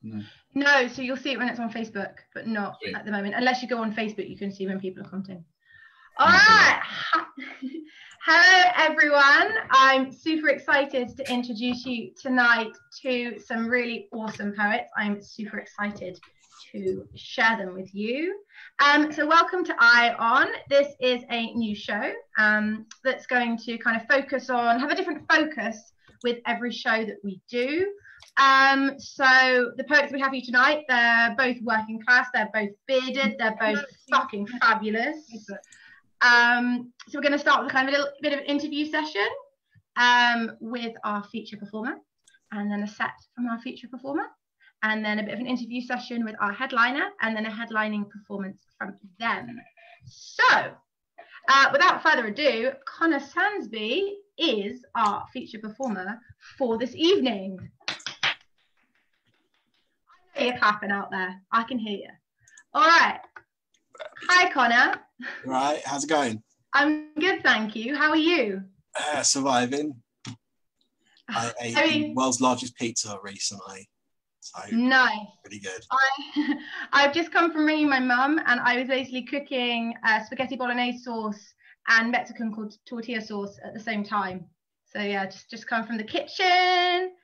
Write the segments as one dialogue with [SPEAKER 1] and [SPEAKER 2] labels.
[SPEAKER 1] No.
[SPEAKER 2] No, so you'll see it when it's on Facebook, but not
[SPEAKER 1] Sweet.
[SPEAKER 2] at the moment. Unless you go on Facebook, you can see when people are commenting. All right. Hello, everyone. I'm super excited to introduce you tonight to some really awesome poets. I'm super excited to share them with you. So welcome to Ion. This is a new show that's going to kind of have a different focus with every show that we do. So the poets we have here tonight, they're both working class, they're both bearded, they're both fucking fabulous. So we're going to start with a kind of a little bit of an interview session with our feature performer, and then a set from our feature performer, and then a bit of an interview session with our headliner, and then a headlining performance from them. So without further ado, Connor Sansby is our feature performer for this evening. I know you're clapping out there. I can hear you. All right. Hi, Connor.
[SPEAKER 1] Right, how's it going? I'm
[SPEAKER 2] good, thank you. How are you?
[SPEAKER 1] Surviving. I ate the world's largest pizza recently. So
[SPEAKER 2] nice.
[SPEAKER 1] Pretty good.
[SPEAKER 2] I've just come from ringing my mum, and I was basically cooking spaghetti bolognese sauce and Mexican tortilla sauce at the same time. So yeah, just come from the kitchen.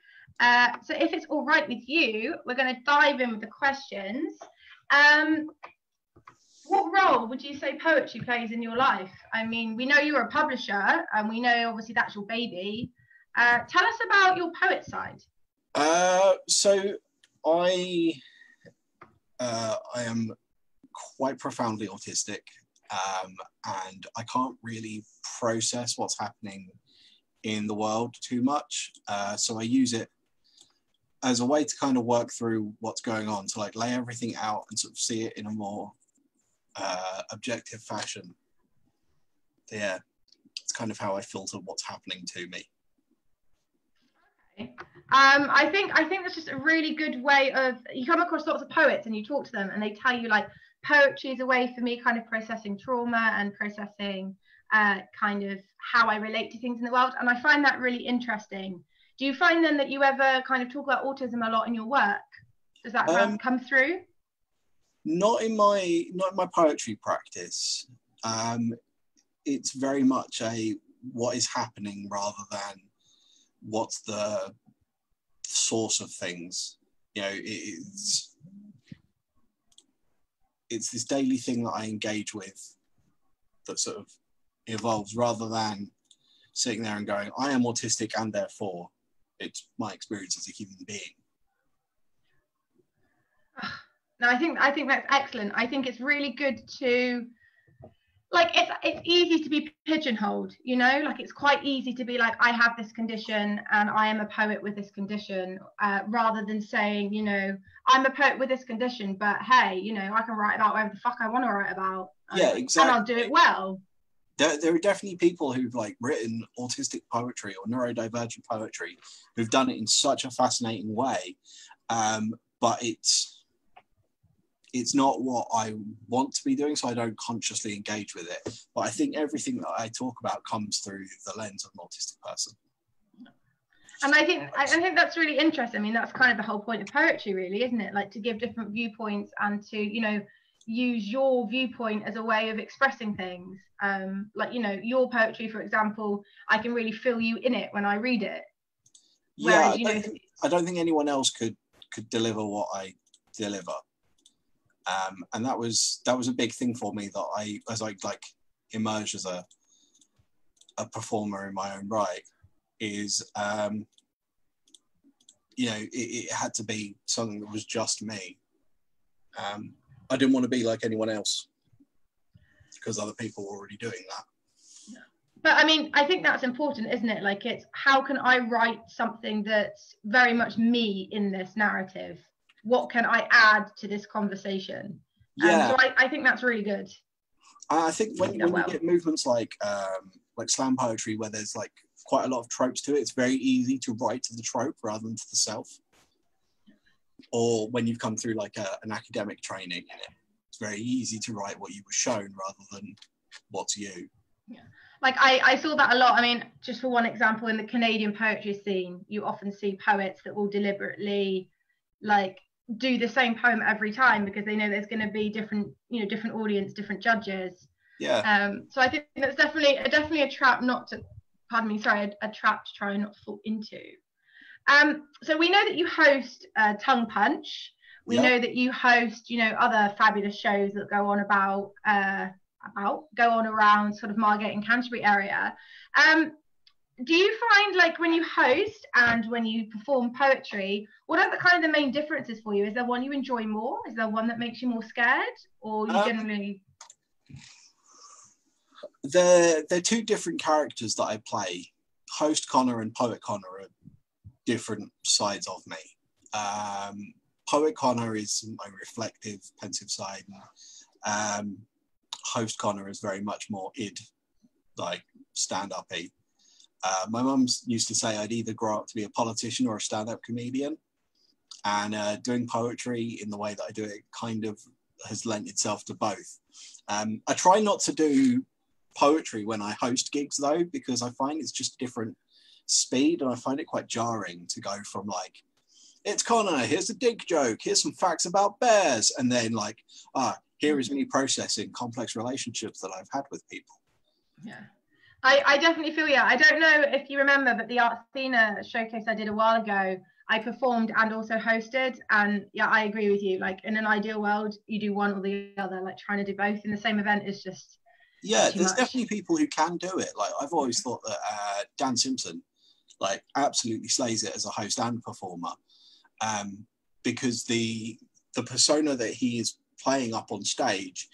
[SPEAKER 2] So if it's all right with you, we're going to dive in with the questions. What role would you say poetry plays in your life? I mean, we know you're a publisher, and we know obviously that's your baby. Tell us about your poet side.
[SPEAKER 1] So I am quite profoundly autistic, and I can't really process what's happening in the world too much. So I use it as a way to kind of work through what's going on, to like lay everything out and sort of see it in a more objective fashion. Yeah, it's kind of how I filter what's happening to me.
[SPEAKER 2] Okay. I think that's just a really good way of, you come across lots of poets and you talk to them and they tell you like poetry is a way for me kind of processing trauma and processing kind of how I relate to things in the world, and I find that really interesting. Do you find then that you ever kind of talk about autism a lot in your work? Does that come through?
[SPEAKER 1] Not in my poetry practice. It's very much a what is happening rather than what's the source of things. You know, it's this daily thing that I engage with that sort of evolves, rather than sitting there and going, I am autistic and therefore it's my experience as a human being.
[SPEAKER 2] No, I think that's excellent. I think it's really good to, like, it's easy to be pigeonholed, you know, like it's quite easy to be like, I have this condition and I am a poet with this condition, rather than saying, you know, I'm a poet with this condition, but hey, you know, I can write about whatever the fuck I want to write about.
[SPEAKER 1] Yeah, exactly.
[SPEAKER 2] And I'll do it well.
[SPEAKER 1] There are definitely people who've like written autistic poetry or neurodivergent poetry who've done it in such a fascinating way, but it's not what I want to be doing, so I don't consciously engage with it. But I think everything that I talk about comes through the lens of an autistic person.
[SPEAKER 2] And I think that's really interesting. I mean, that's kind of the whole point of poetry, really, isn't it? Like to give different viewpoints and to, you know, use your viewpoint as a way of expressing things. Like, you know, your poetry, for example, I can really feel you in it when I read it.
[SPEAKER 1] Whereas, yeah, I don't think anyone else could deliver what I deliver. And that was a big thing for me, that as I like emerged as a performer in my own right, is you know, it had to be something that was just me. I didn't want to be like anyone else because other people were already doing that.
[SPEAKER 2] Yeah. But I mean, I think that's important, isn't it? Like, it's how can I write something that's very much me in this narrative? What can I add to this conversation?
[SPEAKER 1] Yeah.
[SPEAKER 2] So I think that's really good.
[SPEAKER 1] I think when you get movements like slam poetry, where there's like quite a lot of tropes to it, it's very easy to write to the trope rather than to the self. Or when you've come through like an academic training in it, it's very easy to write what you were shown rather than what's you.
[SPEAKER 2] Yeah. Like I saw that a lot. I mean, just for one example, in the Canadian poetry scene, you often see poets that will deliberately like do the same poem every time, because they know there's going to be different audience, different judges. So I think that's definitely a trap not to, a trap to try and not fall into. So we know that you host Tongue Punch. We know that you host, other fabulous shows that go on around sort of Margate and Canterbury area. Do you find, like, when you host and when you perform poetry, what are the kind of the main differences for you? Is there one you enjoy more? Is there one that makes you more scared? Or you generally...
[SPEAKER 1] They're two different characters that I play. Host Connor and Poet Connor are different sides of me. Poet Connor is my reflective, pensive side. And, Host Connor is very much more id, like stand-up-y. My mum used to say I'd either grow up to be a politician or a stand-up comedian, and doing poetry in the way that I do it kind of has lent itself to both. I try not to do poetry when I host gigs though, because I find it's just a different speed, and I find it quite jarring to go from like, it's Connor, here's a dig joke, here's some facts about bears, and then like, here is me processing complex relationships that I've had with people.
[SPEAKER 2] Yeah. I definitely feel, I don't know if you remember, but the Artsena showcase I did a while ago, I performed and also hosted, and I agree with you. Like, in an ideal world, you do one or the other. Like, trying to do both in the same event is just
[SPEAKER 1] there's much. Definitely people who can do it. Like, I've always thought that Dan Simpson, like, absolutely slays it as a host and performer, because the persona that he is playing up on stage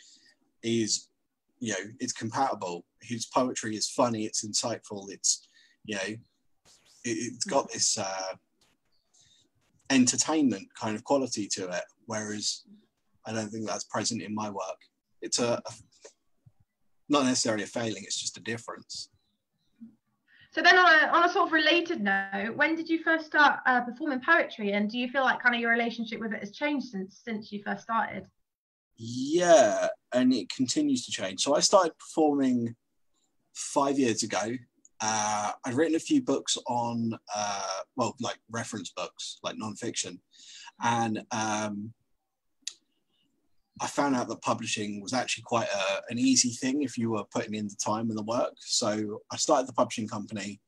[SPEAKER 1] is, it's compatible. His poetry is funny, it's insightful, it's, it's got this entertainment kind of quality to it, whereas I don't think that's present in my work. It's not necessarily a failing, it's just a difference.
[SPEAKER 2] So then on a sort of related note, when did you first start performing poetry, and do you feel like kind of your relationship with it has changed since you first started?
[SPEAKER 1] Yeah, and it continues to change. So I started performing 5 years ago. I'd written a few books on, like reference books, like non-fiction. And I found out that publishing was actually quite an easy thing if you were putting in the time and the work. So I started the publishing company.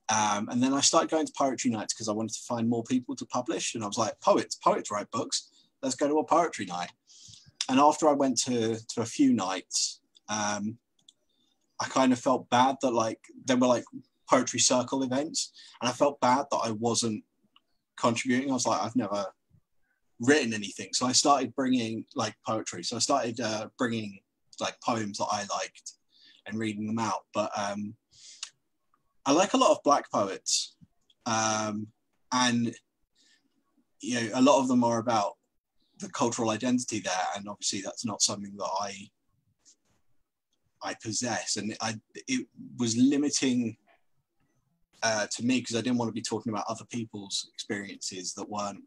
[SPEAKER 1] And then I started going to poetry nights because I wanted to find more people to publish. And I was like, poets write books. Let's go to a poetry night. And after I went to a few nights, I kind of felt bad that like there were like poetry circle events, and I felt bad that I wasn't contributing. I was like, I've never written anything. So I started bringing like poetry. So I started bringing like poems that I liked and reading them out. But I like a lot of Black poets, and a lot of them are about the cultural identity there, and obviously that's not something that I possess, and it was limiting to me because I didn't want to be talking about other people's experiences that weren't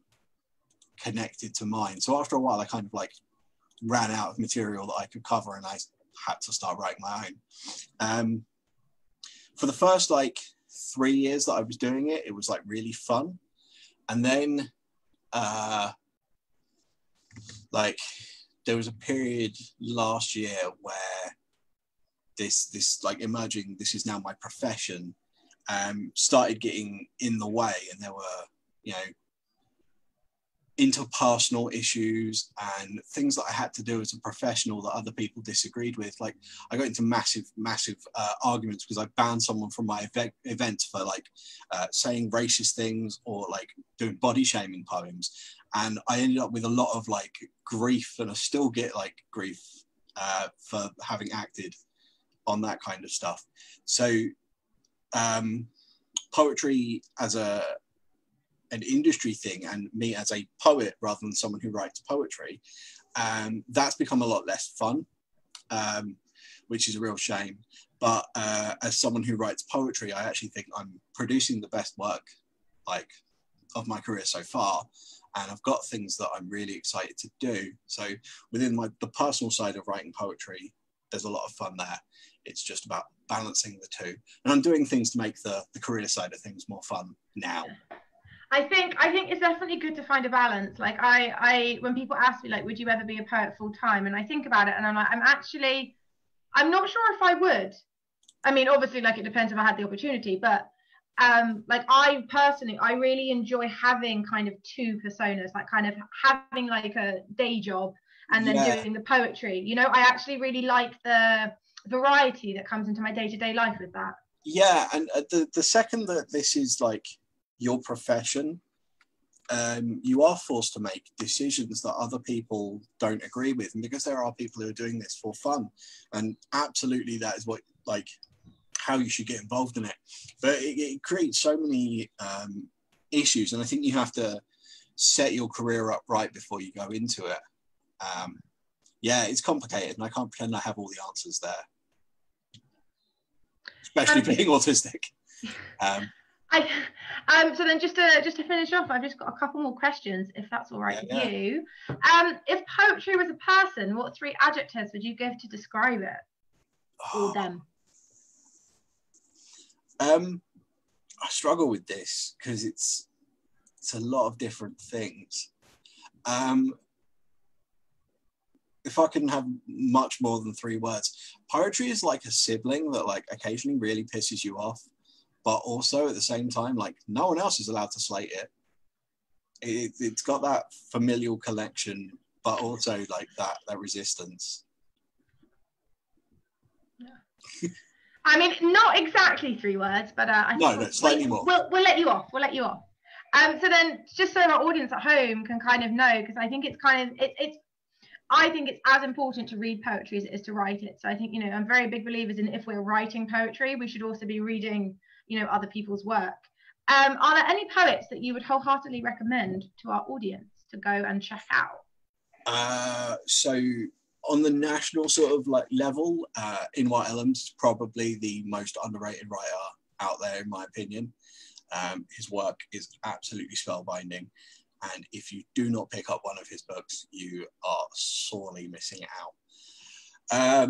[SPEAKER 1] connected to mine. So after a while, I kind of like ran out of material that I could cover, and I had to start writing my own. For the first like 3 years that I was doing it, it was like really fun, and then like there was a period last year where this like emerging, this is now my profession, started getting in the way, and there were interpersonal issues and things that I had to do as a professional that other people disagreed with. Like I got into massive arguments because I banned someone from my event for like saying racist things or like doing body shaming poems, and I ended up with a lot of like grief, and I still get like grief for having acted on that kind of stuff. So poetry as an industry thing, and me as a poet rather than someone who writes poetry, that's become a lot less fun, which is a real shame. But as someone who writes poetry, I actually think I'm producing the best work like of my career so far, and I've got things that I'm really excited to do. So within the personal side of writing poetry, there's a lot of fun there. It's just about balancing the two, and I'm doing things to make the career side of things more fun now.
[SPEAKER 2] I think it's definitely good to find a balance. Like I when people ask me like, would you ever be a poet full time? And I think about it and I'm like, I'm not sure if I would. I mean, obviously, like it depends if I had the opportunity, but like I personally, I really enjoy having kind of two personas, like kind of having like a day job and then doing the poetry. You know, I actually really like the variety that comes into my day-to-day life with that.
[SPEAKER 1] Yeah, and the second that this is like your profession, you are forced to make decisions that other people don't agree with, and because there are people who are doing this for fun, and absolutely that is what like how you should get involved in it. But it creates so many issues, and I think you have to set your career up right before you go into it. Yeah, it's complicated, and I can't pretend I have all the answers there, especially being autistic.
[SPEAKER 2] So then just to finish off, I've just got a couple more questions, if that's all right with you. If poetry was a person, what 3 adjectives would you give to describe it or them?
[SPEAKER 1] I struggle with this because it's a lot of different things. If I can have much more than 3 words, poetry is like a sibling that like occasionally really pisses you off, but also at the same time, like no one else is allowed to slate it. It's got that familial connection, but also like that resistance.
[SPEAKER 2] Yeah. I mean, not exactly 3 words, but I think
[SPEAKER 1] no, slightly more.
[SPEAKER 2] We'll let you off. We'll let you off. So then, just so our audience at home can kind of know, because I think it's kind of I think it's as important to read poetry as it is to write it. So I think, you know, I'm very big believers in if we're writing poetry, we should also be reading, you know, other people's work. Are there any poets that you would wholeheartedly recommend to our audience to go and check out?
[SPEAKER 1] So on the national sort of like level, In White Elms is probably the most underrated writer out there, in my opinion. His work is absolutely spellbinding, and if you do not pick up one of his books, you are sorely missing out.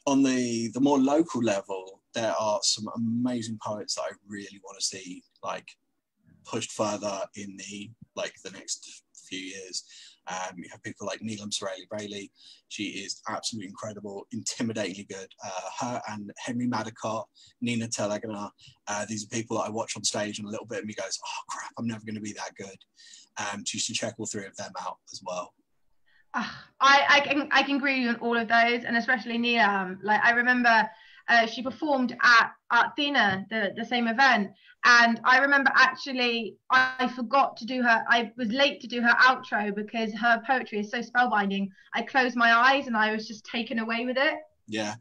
[SPEAKER 1] On the more local level, there are some amazing poets that I really want to see like pushed further in the next few years. You have people like Neelam Sarali-Bailey. She is absolutely incredible, intimidatingly good. Her and Henry Madicott, Nina Telegana, these are people that I watch on stage, and a little bit of me goes, oh crap, I'm never going to be that good. So you should check all 3 of them out as well.
[SPEAKER 2] I can agree with you on all of those, and especially Nina. Like I remember she performed at Athena, the same event, and I remember actually I forgot to do her. I was late to do her outro because her poetry is so spellbinding. I closed my eyes and I was just taken away with it.
[SPEAKER 1] Yeah.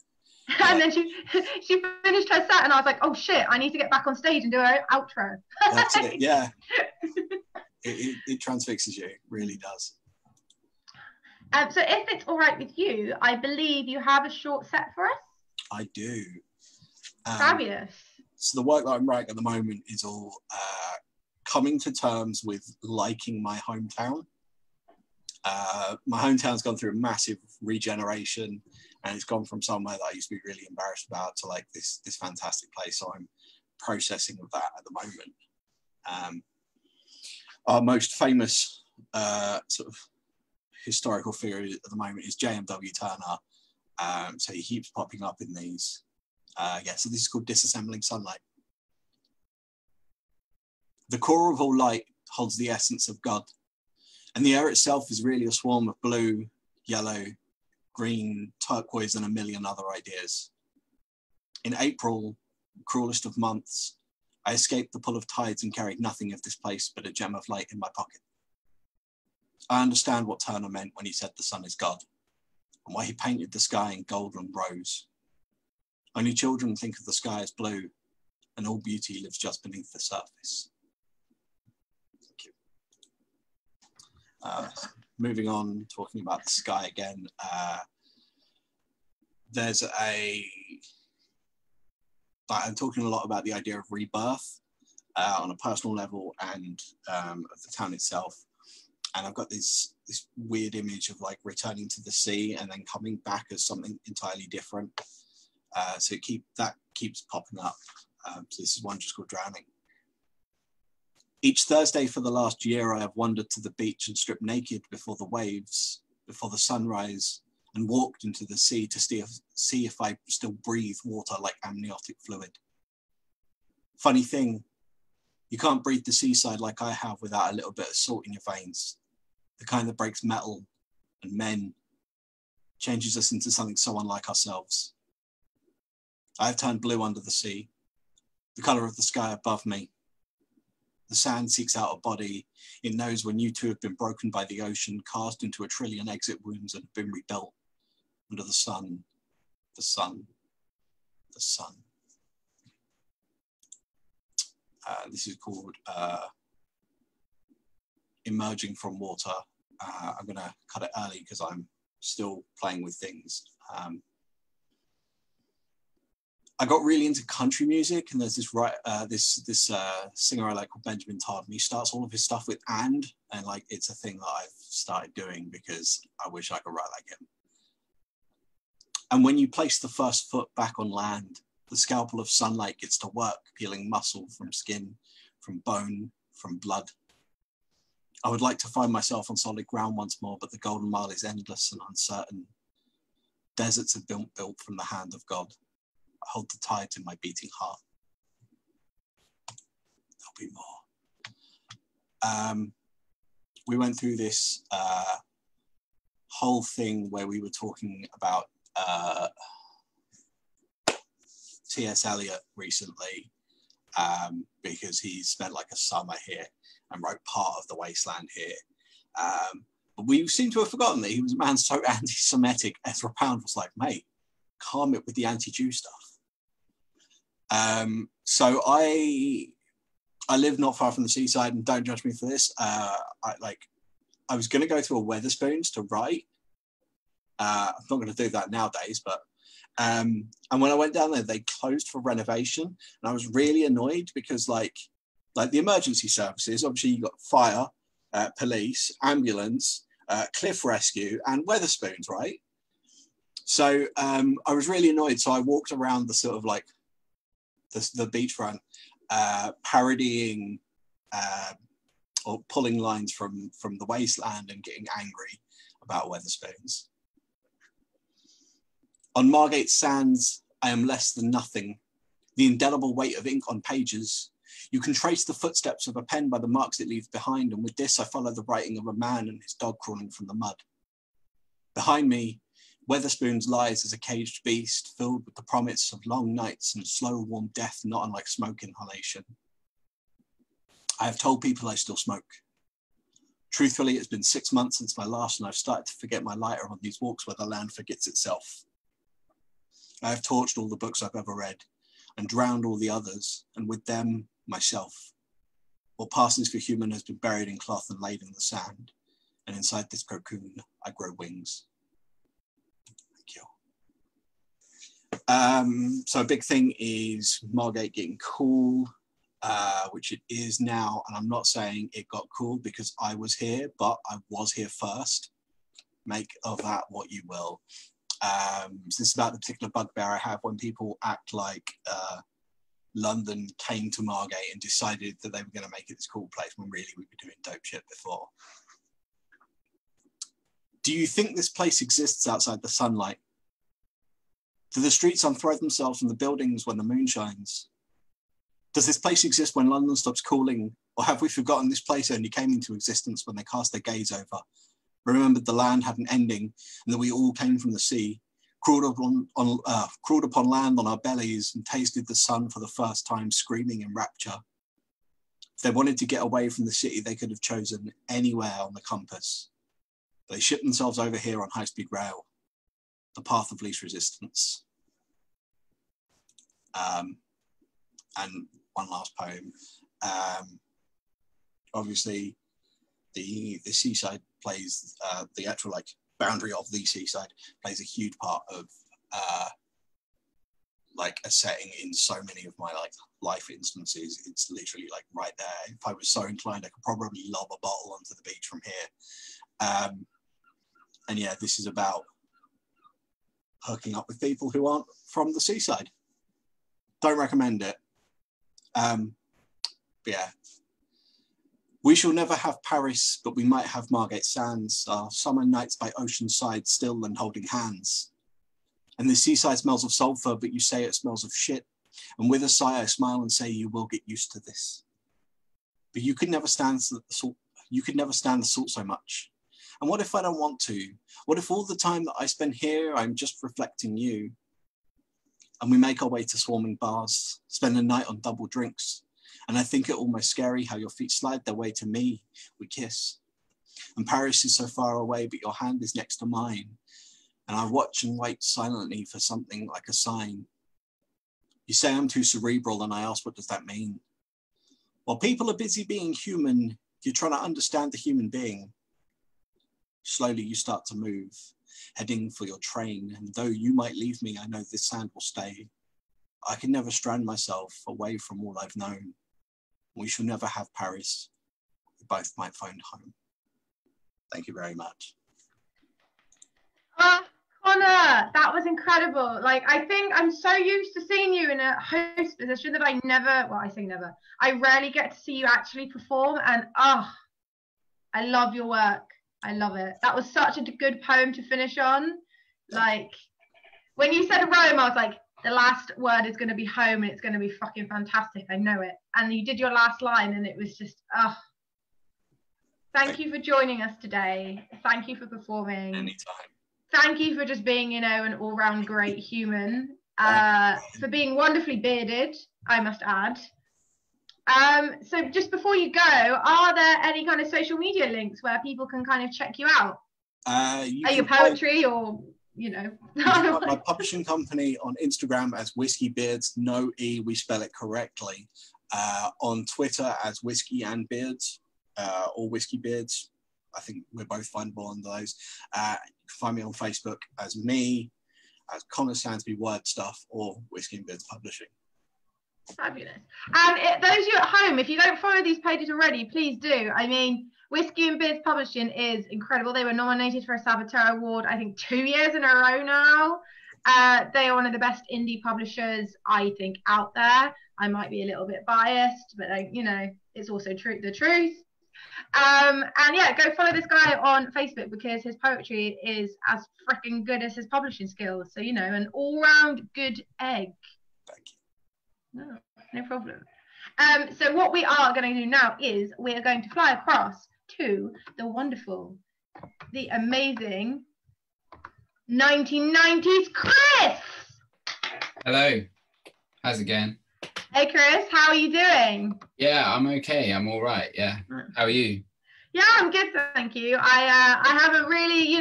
[SPEAKER 2] And then she finished her set, and I was like, oh shit, I need to get back on stage and do her outro.
[SPEAKER 1] That's it. Yeah. It transfixes you. It really does.
[SPEAKER 2] So if it's all right with you, I believe you have a short set for us.
[SPEAKER 1] I do.
[SPEAKER 2] Fabulous.
[SPEAKER 1] So the work that I'm writing at the moment is all coming to terms with liking my hometown. My hometown's gone through a massive regeneration, and it's gone from somewhere that I used to be really embarrassed about to like this fantastic place. So I'm processing with that at the moment. Our most famous sort of historical figure at the moment is J.M.W. Turner. So he keeps popping up in these. So this is called Disassembling Sunlight. The core of all light holds the essence of God, and the air itself is really a swarm of blue, yellow, green, turquoise, and a million other ideas. In April, cruelest of months, I escaped the pull of tides and carried nothing of this place but a gem of light in my pocket. I understand what Turner meant when he said the sun is God, and why he painted the sky in gold and rose. Only children think of the sky as blue, and all beauty lives just beneath the surface. Thank you. Moving on, talking about the sky again, I'm talking a lot about the idea of rebirth on a personal level and of the town itself. And I've got this weird image of like returning to the sea and then coming back as something entirely different. So that keeps popping up. So this is one just called Drowning. Each Thursday for the last year, I have wandered to the beach and stripped naked before the waves, before the sunrise, and walked into the sea to see if I still breathe water like amniotic fluid. Funny thing, you can't breathe the seaside like I have without a little bit of salt in your veins, the kind that breaks metal and men, changes us into something so unlike ourselves. I have turned blue under the sea, the colour of the sky above me. The sand seeks out a body. It knows when you two have been broken by the ocean, cast into a trillion exit wounds and have been rebuilt under the sun, the sun, the sun. This is called Emerging from Water. I'm going to cut it early because I'm still playing with things. I got really into country music, and there's this singer I like called Benjamin Todd, and he starts all of his stuff with and like it's a thing that I've started doing because I wish I could write like him. And when you place the first foot back on land, the scalpel of sunlight gets to work, peeling muscle from skin, from bone, from blood. I would like to find myself on solid ground once more, but the golden mile is endless and uncertain. Deserts have been built from the hand of God. I hold the tides in my beating heart. There'll be more. We went through this whole thing where we were talking about T.S. Eliot recently, because he spent like a summer here and wrote part of The Wasteland here. But we seem to have forgotten that he was a man so anti-Semitic. Ezra Pound was like, mate, calm it with the anti-Jew stuff. So I live not far from the seaside, and don't judge me for this. I was going to go to a Wetherspoons to write. I'm not going to do that nowadays, but and when I went down there, they closed for renovation, and I was really annoyed because like the emergency services, obviously you got fire, police, ambulance, cliff rescue, and Wetherspoons, right? So I was really annoyed. So I walked around the sort of like the beachfront, parodying or pulling lines from The Wasteland and getting angry about Wetherspoons. On Margate sands, I am less than nothing. The indelible weight of ink on pages. You can trace the footsteps of a pen by the marks it leaves behind, and with this I follow the writing of a man and his dog crawling from the mud. Behind me, Wetherspoons lies as a caged beast, filled with the promise of long nights and slow, warm death, not unlike smoke inhalation. I have told people I still smoke. Truthfully, it's been 6 months since my last, and I've started to forget my lighter on these walks where the land forgets itself. I have torched all the books I've ever read, and drowned all the others, and with them, myself. What passes for human has been buried in cloth and laid in the sand, and inside this cocoon, I grow wings. So a big thing is Margate getting cool, which it is now, and I'm not saying it got cool because I was here, but I was here first. Make of that what you will. So this is about the particular bugbear I have when people act like London came to Margate and decided that they were going to make it this cool place when really we were doing dope shit before. Do you think this place exists outside the sunlight? Do the streets unthread themselves from the buildings when the moon shines? Does this place exist when London stops cooling? Or have we forgotten this place only came into existence when they cast their gaze over, remembered the land had an ending and that we all came from the sea, crawled upon land on our bellies and tasted the sun for the first time, screaming in rapture? If they wanted to get away from the city, they could have chosen anywhere on the compass. They shipped themselves over here on high-speed rail, the path of least resistance. And one last poem. Obviously, the seaside plays, the actual like boundary of the seaside plays a huge part of like a setting in so many of my like life instances. It's literally like right there. If I was so inclined, I could probably lob a bottle onto the beach from here. And yeah, this is about hooking up with people who aren't from the seaside. Don't recommend it. But yeah, We shall never have Paris, but we might have Margate Sands, our summer nights by ocean side still and holding hands. And the seaside smells of sulphur, but you say it smells of shit. And with a sigh I smile and say you will get used to this. But you could never stand the salt. You could never stand the salt so much. And what if I don't want to? What if all the time that I spend here, I'm just reflecting you? And we make our way to swarming bars, spend the night on double drinks. And I think it almost scary how your feet slide their way to me. We kiss. And Paris is so far away, but your hand is next to mine. And I watch and wait silently for something like a sign. You say I'm too cerebral, and I ask, what does that mean? While people are busy being human, you're trying to understand the human being. Slowly you start to move, heading for your train, and though you might leave me, I know this sand will stay. I can never strand myself away from all I've known. We shall never have Paris. We both might find home. Thank you very much.
[SPEAKER 2] Connor, that was incredible. Like, I think I'm so used to seeing you in a host position that I rarely get to see you actually perform, and I love your work. I love it. That was such a good poem to finish on. Like, when you said Rome, I was like, the last word is going to be home, and it's going to be fucking fantastic. I know it. And you did your last line, and it was just, Thank you for joining us today. Thank you for performing.
[SPEAKER 1] Anytime.
[SPEAKER 2] Thank you for just being, an all-round great human. For being wonderfully bearded, I must add. So just before you go, are there any kind of social media links where people can kind of check you out? Your poetry or,
[SPEAKER 1] My publishing company on Instagram as Whisky Beards, no E, we spell it correctly. On Twitter as Whisky and Beards, or Whisky Beards. I think we're both findable on those. You can find me on Facebook as me, as Connor Sansby Word Stuff, or Whisky Beards Publishing.
[SPEAKER 2] Fabulous. And those of you at home, if you don't follow these pages already, please do. I mean, Whisky Beards Publishing is incredible. They were nominated for a Saboteur Award, I think 2 years in a row now. They are one of the best indie publishers, I think, out there. I might be a little bit biased, but it's also the truth. And yeah, go follow this guy on Facebook because his poetry is as freaking good as his publishing skills. So, an all-round good egg.
[SPEAKER 1] Thank you.
[SPEAKER 2] No problem. So what we are going to do now is we are going to fly across to the wonderful, the amazing 1990s Chris.
[SPEAKER 3] Hello. How's it going?
[SPEAKER 2] Hey Chris, how are you doing?
[SPEAKER 3] Yeah, I'm okay. I'm all right. Yeah. How are you?
[SPEAKER 2] Yeah, I'm good, thank you. I have a really,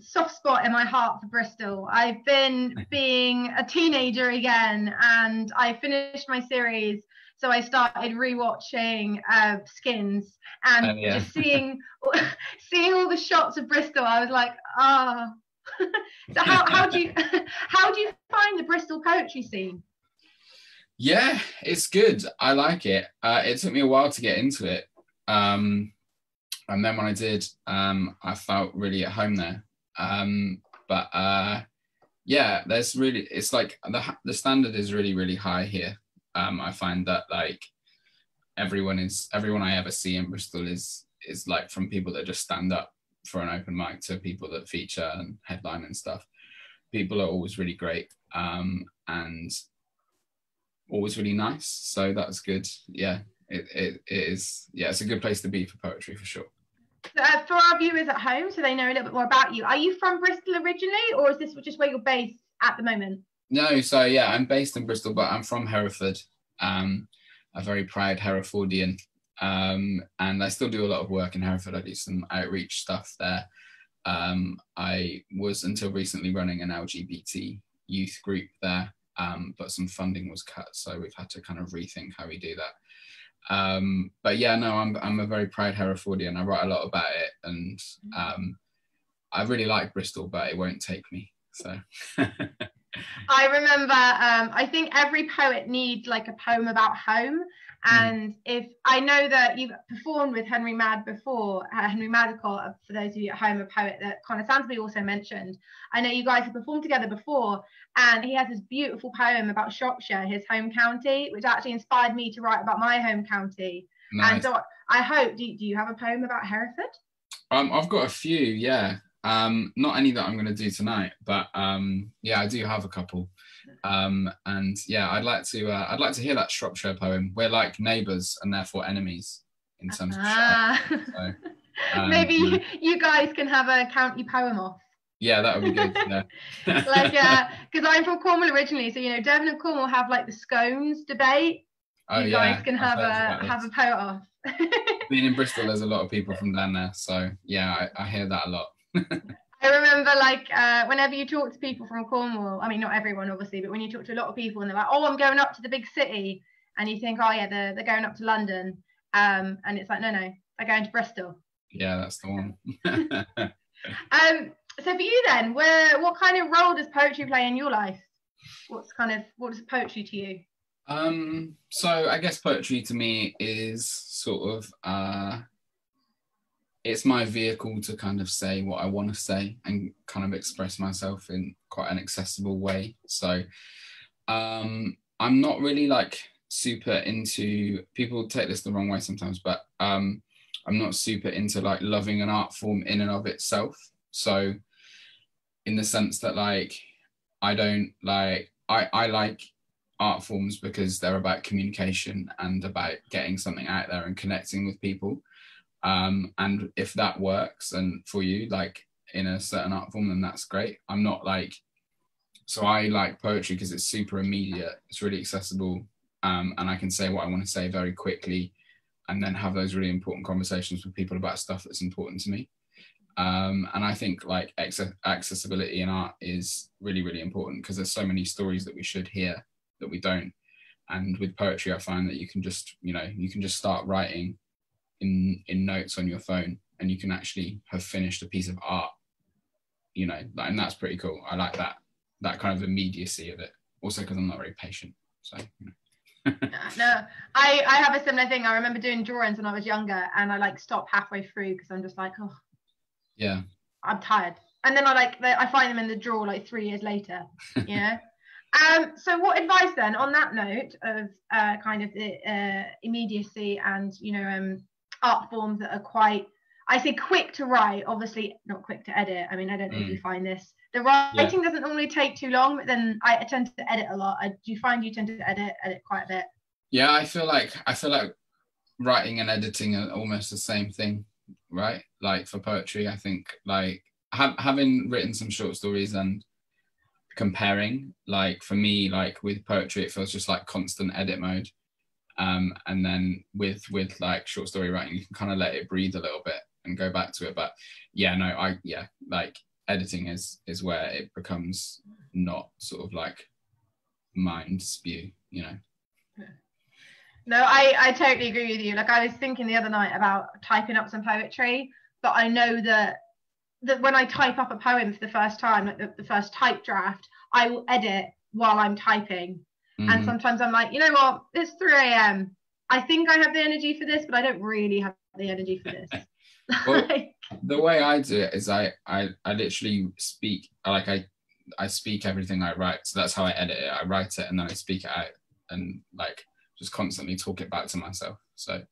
[SPEAKER 2] soft spot in my heart for Bristol. I've been being a teenager again, and I finished my series, so I started rewatching Skins, and just seeing all the shots of Bristol. I was like, So how do you find the Bristol poetry scene?
[SPEAKER 3] Yeah, it's good. I like it. It took me a while to get into it. And then when I did, I felt really at home there. Yeah, it's like the standard is really, really high here. I find that like everyone I ever see in Bristol is like from people that just stand up for an open mic to people that feature and headline and stuff. People are always really great and always really nice. So that's good. Yeah, it is. Yeah, it's a good place to be for poetry for sure.
[SPEAKER 2] For our viewers at home, so they know a little bit more about you, are you from Bristol originally, or is this just where you're based at the moment?
[SPEAKER 3] No, so yeah, I'm based in Bristol, but I'm from Hereford. A very proud Herefordian, and I still do a lot of work in Hereford. I do some outreach stuff there. I was until recently running an LGBT youth group there, but some funding was cut, so we've had to kind of rethink how we do that. But yeah, no, I'm a very proud Herefordian. I write a lot about it, and I really like Bristol, but it won't take me. So
[SPEAKER 2] I remember, I think every poet needs like a poem about home. And if I know that you've performed with Henry Mad before, Henry Madicott, for those of you at home, a poet that Connor Sansby also mentioned. I know you guys have performed together before, and he has this beautiful poem about Shropshire, his home county, which actually inspired me to write about my home county. Nice. And so I hope, do you have a poem about Hereford?
[SPEAKER 3] I've got a few, yeah. Not any that I'm going to do tonight, but yeah, I do have a couple. And yeah, I'd like to hear that Shropshire poem. We're like neighbours and therefore enemies in terms of Shire. So,
[SPEAKER 2] maybe you guys can have a county poem off.
[SPEAKER 3] Yeah, that would be good. Yeah.
[SPEAKER 2] Like, because I'm from Cornwall originally, so you know, Devon and Cornwall have like the scones debate. You guys can have a poet off.
[SPEAKER 3] Being in Bristol, there's a lot of people from down there, so yeah, I hear that a lot.
[SPEAKER 2] I remember, like, whenever you talk to people from Cornwall, I mean, not everyone obviously, but when you talk to a lot of people and they're like, oh, I'm going up to the big city, and you think, oh yeah, they're going up to London, and it's like, no, they're going to Bristol.
[SPEAKER 3] Yeah, that's the one.
[SPEAKER 2] So for you then, what kind of role does poetry play in your life? What is poetry to you?
[SPEAKER 3] So I guess poetry to me is sort of it's my vehicle to kind of say what I want to say and kind of express myself in quite an accessible way. So I'm not really like super into, people take this the wrong way sometimes, but I'm not super into like loving an art form in and of itself. So in the sense that like I don't like, I like art forms because they're about communication and about getting something out there and connecting with people. And if that works and for you, like in a certain art form, then that's great. I'm not like, so I like poetry because it's super immediate, it's really accessible, and I can say what I want to say very quickly and then have those really important conversations with people about stuff that's important to me. And I think like accessibility in art is really, really important because there's so many stories that we should hear that we don't. And with poetry, I find that you can just start writing in notes on your phone and you can actually have finished a piece of art, you know, and that's pretty cool. I like that kind of immediacy of it. Also because I'm not very patient, so, you know.
[SPEAKER 2] No, I have a similar thing. I remember doing drawings when I was younger and I like stop halfway through because I'm just like, oh
[SPEAKER 3] yeah,
[SPEAKER 2] I'm tired, and then I find them in the drawer like 3 years later, you know. So what advice then on that note of kind of the immediacy and, you know, art forms that are quite, I say quick to write, obviously not quick to edit. I mean, I don't know if you find this, the writing doesn't normally take too long, but then I tend to edit a lot. Do you find you tend to edit quite a bit?
[SPEAKER 3] Yeah, I feel like writing and editing are almost the same thing, right? Like for poetry, I think like having written some short stories and comparing, like for me, like with poetry, it feels just like constant edit mode. And then with like short story writing, you can kind of let it breathe a little bit and go back to it. But yeah, no, like editing is where it becomes not sort of like mind spew, you know.
[SPEAKER 2] No, I totally agree with you. Like I was thinking the other night about typing up some poetry, but I know that when I type up a poem for the first time, like the first type draft, I will edit while I'm typing. And sometimes I'm like, you know what, it's 3 a.m. I think I have the energy for this, but I don't really have the energy for this.
[SPEAKER 3] Well, the way I do it is I literally speak, like I speak everything I write. So that's how I edit it. I write it and then I speak it out and like just constantly talk it back to myself. So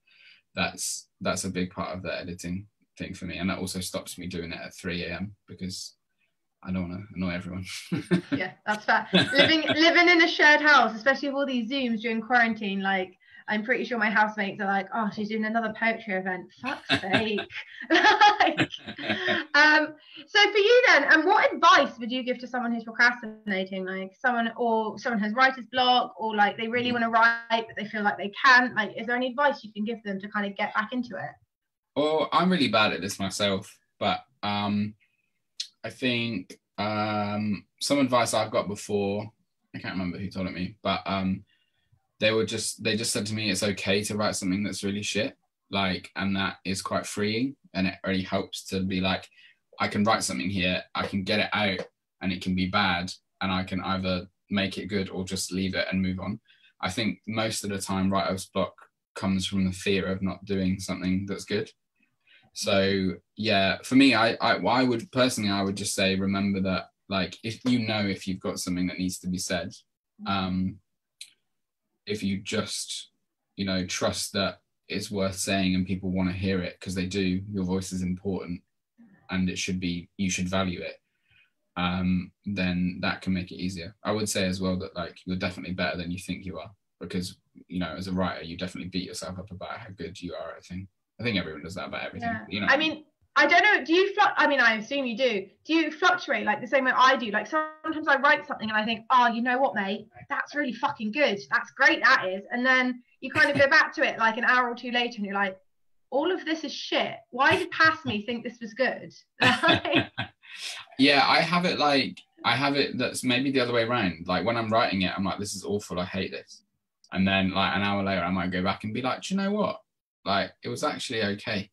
[SPEAKER 3] that's a big part of the editing thing for me. And that also stops me doing it at 3 a.m. because I don't want to annoy everyone.
[SPEAKER 2] Yeah, that's fair. Living in a shared house, especially with all these Zooms during quarantine, like I'm pretty sure my housemates are like, oh, she's doing another poetry event. Fuck's sake. Like, so for you then, and what advice would you give to someone who's procrastinating? Like someone has writer's block, or like they really want to write, but they feel like they can't. Like, is there any advice you can give them to kind of get back into it?
[SPEAKER 3] Well, I'm really bad at this myself, but I think some advice I've got before, I can't remember who told it me, but they just said to me it's okay to write something that's really shit, like, and that is quite freeing, and it really helps to be like, I can write something here, I can get it out, and it can be bad, and I can either make it good or just leave it and move on. I think most of the time writer's block comes from the fear of not doing something that's good. So yeah, for me, I would just say, remember that, like, if you've got something that needs to be said, if you just, you know, trust that it's worth saying and people want to hear it, because they do, your voice is important and you should value it, then that can make it easier. I would say as well that like you're definitely better than you think you are, because as a writer you definitely beat yourself up about how good you are at a thing. I think everyone does that about everything.
[SPEAKER 2] Yeah. I mean, I don't know, do you I assume you do you fluctuate like the same way I do? Like sometimes I write something and I think, oh, you know what, mate, that's really fucking good, that's great, that is, and then you kind of go back to it like an hour or two later and you're like, all of this is shit, why did past me think this was good?
[SPEAKER 3] Yeah, I have it that's maybe the other way around. Like when I'm writing it, I'm like, this is awful, I hate this, and then like an hour later I might go back and be like, do you know what, like it was actually okay.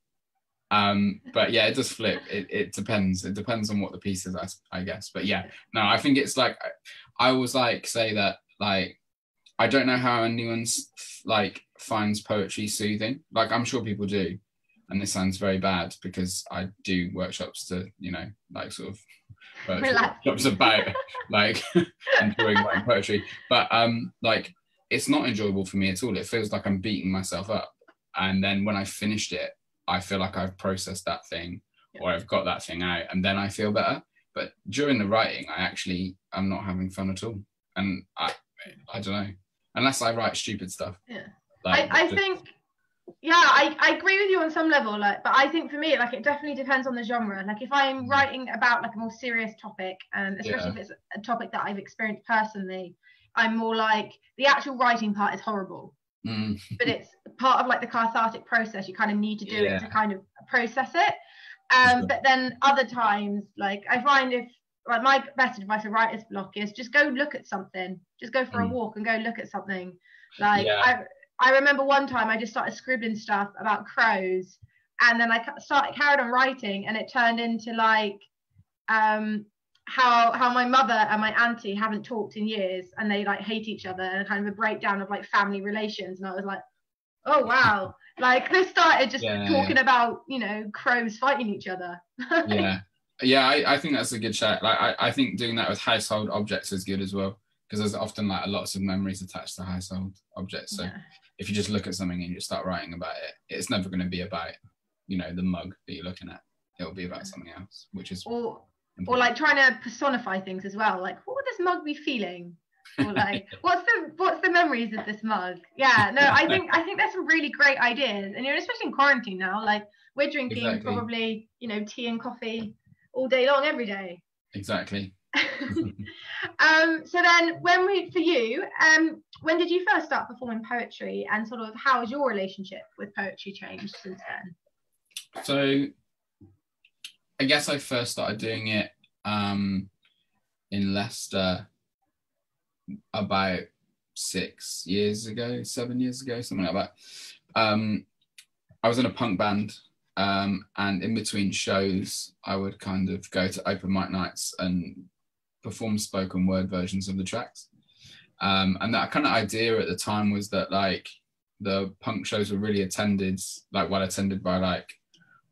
[SPEAKER 3] But yeah, it does flip. It depends on what the piece is, I guess. But yeah, no, I think it's like, I always like say that, like, I don't know how anyone's like finds poetry soothing. Like I'm sure people do, and this sounds very bad because I do workshops to, like sort of workshops about like enjoying writing poetry, but like it's not enjoyable for me at all. It feels like I'm beating myself up, and then when I finished it, I feel like I've processed that thing, or I've got that thing out, and then I feel better. But during the writing, I'm not having fun at all. And I don't know, unless I write stupid stuff.
[SPEAKER 2] Yeah.
[SPEAKER 3] Like,
[SPEAKER 2] I think, I agree with you on some level, like, but I think for me, like, it definitely depends on the genre. Like if I'm writing about like a more serious topic, and especially if it's a topic that I've experienced personally, I'm more like, the actual writing part is horrible. But it's part of like the cathartic process. You kind of need to do it to kind of process it. But then other times, like I find if like my best advice for writer's block is just go look at something, just go for a walk and go look at something. Like I remember one time I just started scribbling stuff about crows, and then I carried on writing, and it turned into like how my mother and my auntie haven't talked in years, and they like hate each other, and kind of a breakdown of like family relations. And I was like, oh wow, like they started just talking about crows fighting each other.
[SPEAKER 3] I think that's a good chat. Like I think doing that with household objects is good as well, because there's often like lots of memories attached to household objects. So if you just look at something and you start writing about it, it's never going to be about the mug that you're looking at. It'll be about something else, which is or like trying
[SPEAKER 2] to personify things as well. Like, what would this mug be feeling? Or like, what's the memories of this mug? Yeah, no, I think there's some really great ideas, and especially in quarantine now. Like we're drinking probably tea and coffee all day long, every day.
[SPEAKER 3] Exactly.
[SPEAKER 2] So then, when did you first start performing poetry, and sort of how has your relationship with poetry changed since then?
[SPEAKER 3] So I guess I first started doing it in Leicester about 7 years ago, something like that. I was in a punk band, and in between shows I would kind of go to open mic nights and perform spoken word versions of the tracks. And that kind of idea at the time was that like the punk shows were really attended by like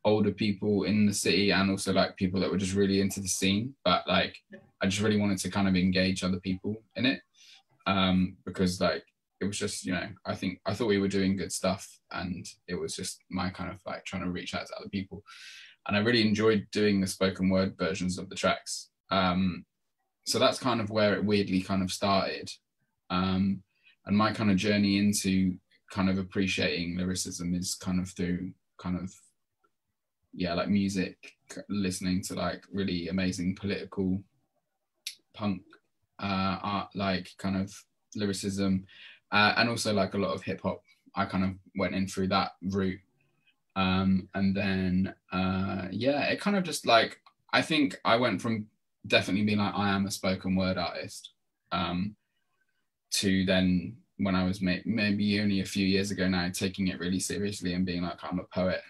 [SPEAKER 3] older people in the city, and also like people that were just really into the scene, but like I just really wanted to kind of engage other people in it, because like it was just I thought we were doing good stuff, and it was just my kind of like trying to reach out to other people, and I really enjoyed doing the spoken word versions of the tracks. So that's kind of where it weirdly kind of started, and my kind of journey into kind of appreciating lyricism is kind of through kind of like music, listening to like really amazing political punk art, like kind of lyricism, and also like a lot of hip hop. I kind of went in through that route, and then it kind of just like, I think I went from definitely being like I am a spoken word artist, to then when I was maybe only a few years ago now taking it really seriously and being like I'm a poet.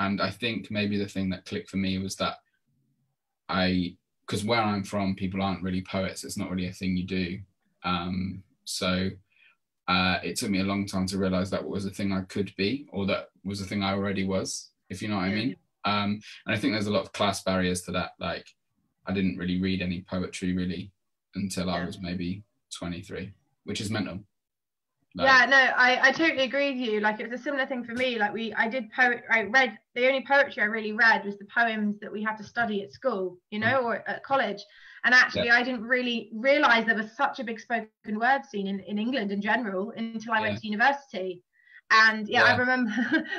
[SPEAKER 3] And I think maybe the thing that clicked for me was that because where I'm from, people aren't really poets. It's not really a thing you do. So it took me a long time to realize that was a thing I could be, or that was a thing I already was, if you know what I mean. And I think there's a lot of class barriers to that. Like I didn't really read any poetry really until I was maybe 23, which is mental. Like,
[SPEAKER 2] yeah, no, I totally agree with you. Like, it was a similar thing for me. Like, I read, the only poetry I really read was the poems that we had to study at school, you know, or at college. And actually, I didn't really realize there was such a big spoken word scene in England in general until I went to university. And I remember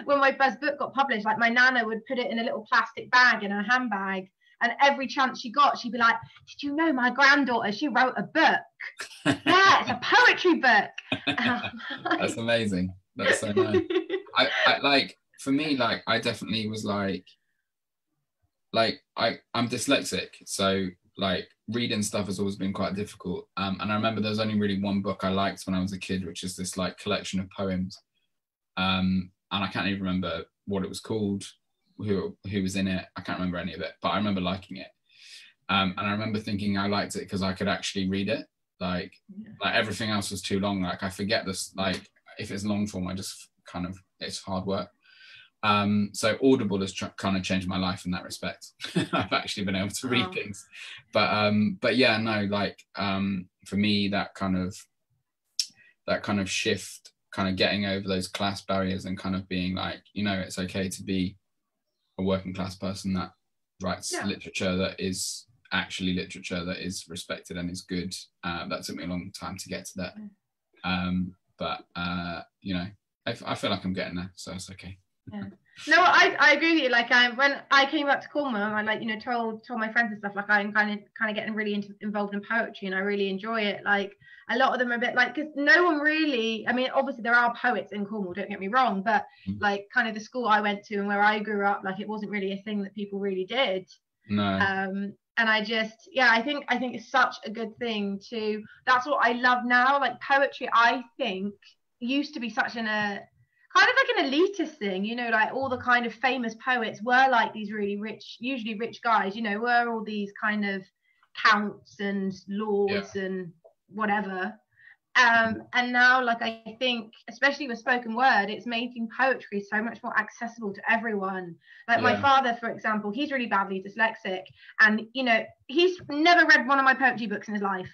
[SPEAKER 2] when my first book got published, like my nana would put it in a little plastic bag in her handbag. And every chance she got, she'd be like, "Did you know my granddaughter, she wrote a book?" Yeah, it's a poetry book.
[SPEAKER 3] That's amazing. That's so nice. I like, for me, like, I definitely was like I'm dyslexic, so like reading stuff has always been quite difficult. And I remember there was only really one book I liked when I was a kid, which is this like collection of poems. And I can't even remember what it was called, who was in it. I can't remember any of it, but I remember liking it. And I remember thinking I liked it because I could actually read it. Like everything else was too long. Like I forget this, like if it's long form, I just kind of, it's hard work. So Audible has kind of changed my life in that respect. I've actually been able to read things, but yeah, no, like for me, that kind of shift, kind of getting over those class barriers and kind of being like, you know, it's okay to be a working class person that writes literature that is actually literature that is respected and is good. That took me a long time to get to that, but you know, I feel like I'm getting there, so it's okay.
[SPEAKER 2] Yeah. No, I agree with you. Like when I came back to Cornwall, I like, you know, told my friends and stuff, like I'm kind of getting really involved in poetry, and I really enjoy it. Like a lot of them are a bit like, because no one really, I mean, obviously there are poets in Cornwall, don't get me wrong, but like kind of the school I went to and where I grew up, like it wasn't really a thing that people really did.
[SPEAKER 3] No.
[SPEAKER 2] And I just, I think it's such a good thing to, that's what I love now. Like poetry, I think used to be such kind of like an elitist thing, you know, like all the kind of famous poets were like these really rich, usually rich guys, you know, were all these kind of counts and lords and whatever. And now, like, I think, especially with spoken word, it's making poetry so much more accessible to everyone. Like my father, for example, he's really badly dyslexic, and, you know, he's never read one of my poetry books in his life.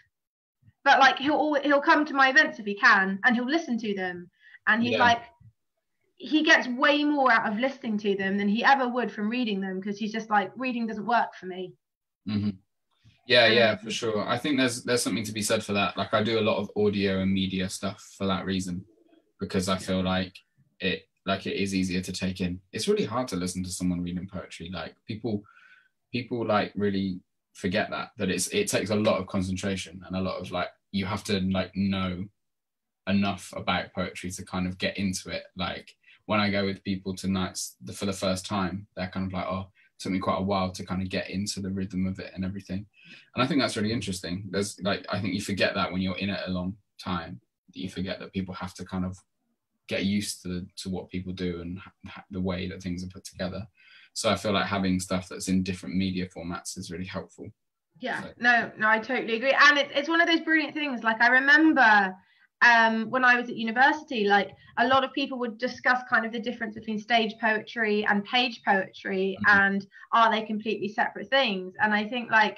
[SPEAKER 2] But like, he'll come to my events if he can, and he'll listen to them. And he's like, he gets way more out of listening to them than he ever would from reading them, because he's just like, reading doesn't work for me.
[SPEAKER 3] Mm-hmm. Yeah, for sure. I think there's something to be said for that. Like I do a lot of audio and media stuff for that reason, because I feel like it is easier to take in. It's really hard to listen to someone reading poetry. Like people like really forget that it takes a lot of concentration and a lot of like, you have to like know enough about poetry to kind of get into it. Like when I go with people to nights for the first time, they're kind of like, oh, it took me quite a while to kind of get into the rhythm of it and everything. And I think that's really interesting. There's like, I think you forget that when you're in it a long time, that you forget that people have to kind of get used to what people do and the way that things are put together. So I feel like having stuff that's in different media formats is really helpful.
[SPEAKER 2] Yeah, so. No, I totally agree. And it's one of those brilliant things. Like I remember when I was at university, like a lot of people would discuss kind of the difference between stage poetry and page poetry, and are they completely separate things? And I think like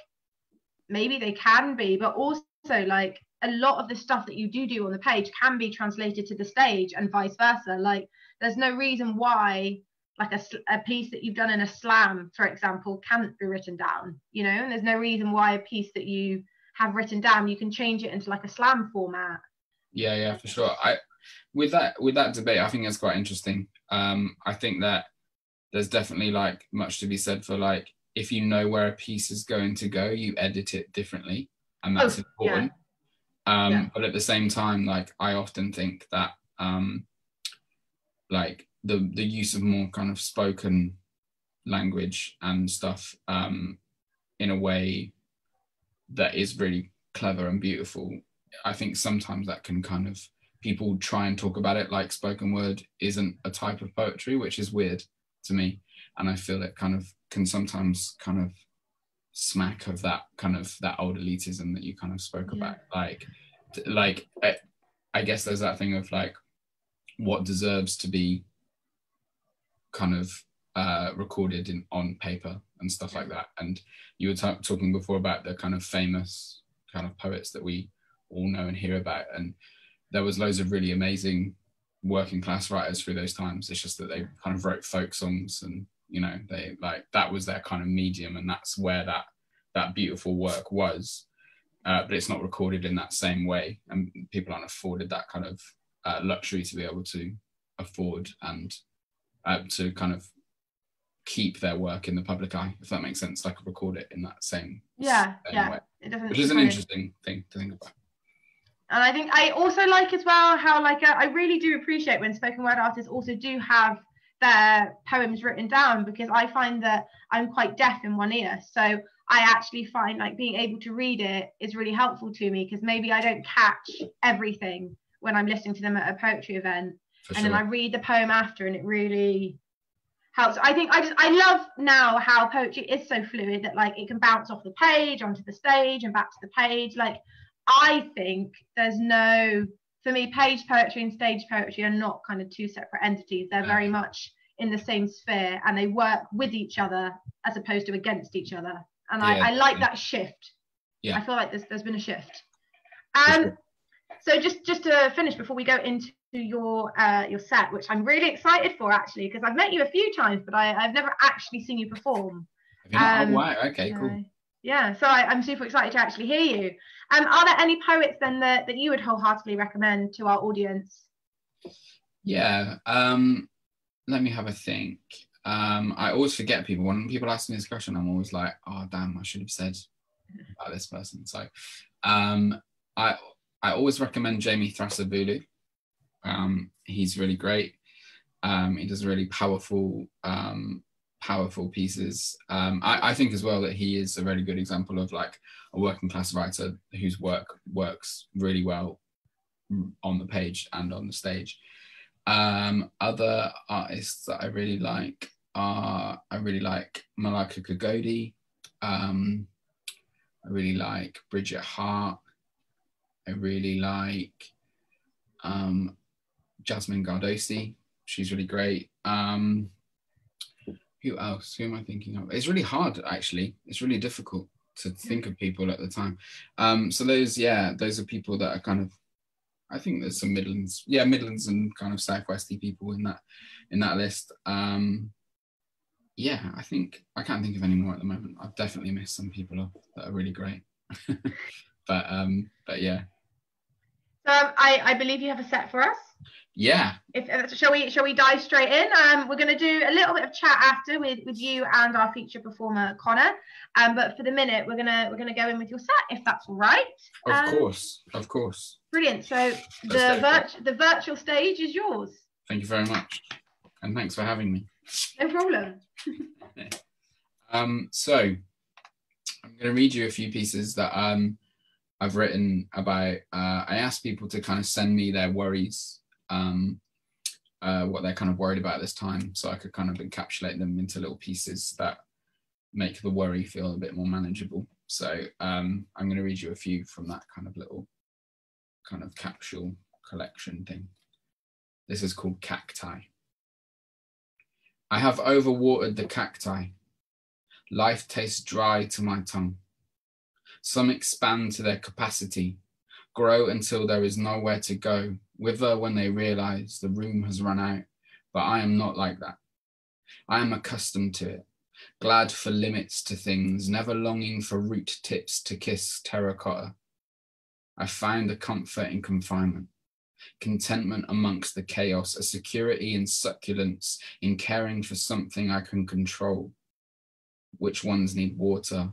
[SPEAKER 2] maybe they can be, but also like a lot of the stuff that you do on the page can be translated to the stage and vice versa. Like there's no reason why like a piece that you've done in a slam, for example, can't be written down, you know, and there's no reason why a piece that you have written down, you can change it into like a slam format.
[SPEAKER 3] Yeah, for sure. With that debate, I think that's quite interesting. I think that there's definitely like much to be said for like, if you know where a piece is going to go, you edit it differently, and that's important. But at the same time, like I often think that like the use of more kind of spoken language and stuff in a way that is really clever and beautiful, I think sometimes that can kind of, people try and talk about it like spoken word isn't a type of poetry, which is weird to me. And I feel it kind of can sometimes kind of smack of that kind of that old elitism that you kind of spoke about. Like I guess there's that thing of like what deserves to be kind of recorded on paper and stuff like that. And you were talking before about the kind of famous kind of poets that we all know and hear about, and there was loads of really amazing working class writers through those times. It's just that they kind of wrote folk songs, and you know, they like, that was their kind of medium, and that's where that beautiful work was. But it's not recorded in that same way, and people aren't afforded that kind of luxury to be able to afford and to kind of keep their work in the public eye, if that makes sense. Like, record it in that same way.
[SPEAKER 2] It doesn't,
[SPEAKER 3] which is an interesting thing to think about.
[SPEAKER 2] And I think I also like as well how, like, I really do appreciate when spoken word artists also do have their poems written down, because I find that I'm quite deaf in one ear, so I actually find like being able to read it is really helpful to me, because maybe I don't catch everything when I'm listening to them at a poetry event. Then I read the poem after, and it really helps. I think I love now how poetry is so fluid that like it can bounce off the page onto the stage and back to the page. Like, I think there's no, for me, page poetry and stage poetry are not kind of two separate entities. They're very much in the same sphere, and they work with each other as opposed to against each other. And I like that shift. I feel like there's been a shift. So just to finish before we go into your set, which I'm really excited for actually, because I've met you a few times, but I've never actually seen you perform.
[SPEAKER 3] Oh, wow. Okay, cool.
[SPEAKER 2] Yeah, so I'm super excited to actually hear you. Are there any poets then that you would wholeheartedly recommend to our audience?
[SPEAKER 3] Yeah, let me have a think. I always forget people. When people ask me this question, I'm always like, oh, damn, I should have said about this person. So I always recommend Jamie Thrasobulu. He's really great. He does really powerful pieces. I think as well that he is a very good example of like a working class writer whose work works really well on the page and on the stage. Other artists that I really like are, I really like Malika Kagodi. I really like Bridget Hart. I really like Jasmine Gardosi. She's really great. Who else? Who am I thinking of? It's really hard, actually. It's really difficult to think of people at the time. So those are people that are kind of, I think there's some Midlands and kind of Southwesty people in that list. I think I can't think of any more at the moment. I've definitely missed some people that are really great. but yeah.
[SPEAKER 2] So I believe you have a set for us.
[SPEAKER 3] Yeah.
[SPEAKER 2] Shall we dive straight in? We're going to do a little bit of chat after with you and our feature performer Connor. But for the minute, we're gonna go in with your set, if that's all right.
[SPEAKER 3] Of course.
[SPEAKER 2] Brilliant. So the virtual stage is yours.
[SPEAKER 3] Thank you very much, and thanks for having me.
[SPEAKER 2] No problem.
[SPEAKER 3] So I'm going to read you a few pieces that I've written about. I asked people to kind of send me their worries, what they're kind of worried about at this time, so I could kind of encapsulate them into little pieces that make the worry feel a bit more manageable. So I'm going to read you a few from that kind of little kind of capsule collection thing. This is called Cacti. I have overwatered the cacti. Life tastes dry to my tongue. Some expand to their capacity, grow until there is nowhere to go, wither when they realize the room has run out. But I am not like that. I am accustomed to it, glad for limits to things, never longing for root tips to kiss terracotta. I find a comfort in confinement, contentment amongst the chaos, a security in succulence, in caring for something I can control. Which ones need water?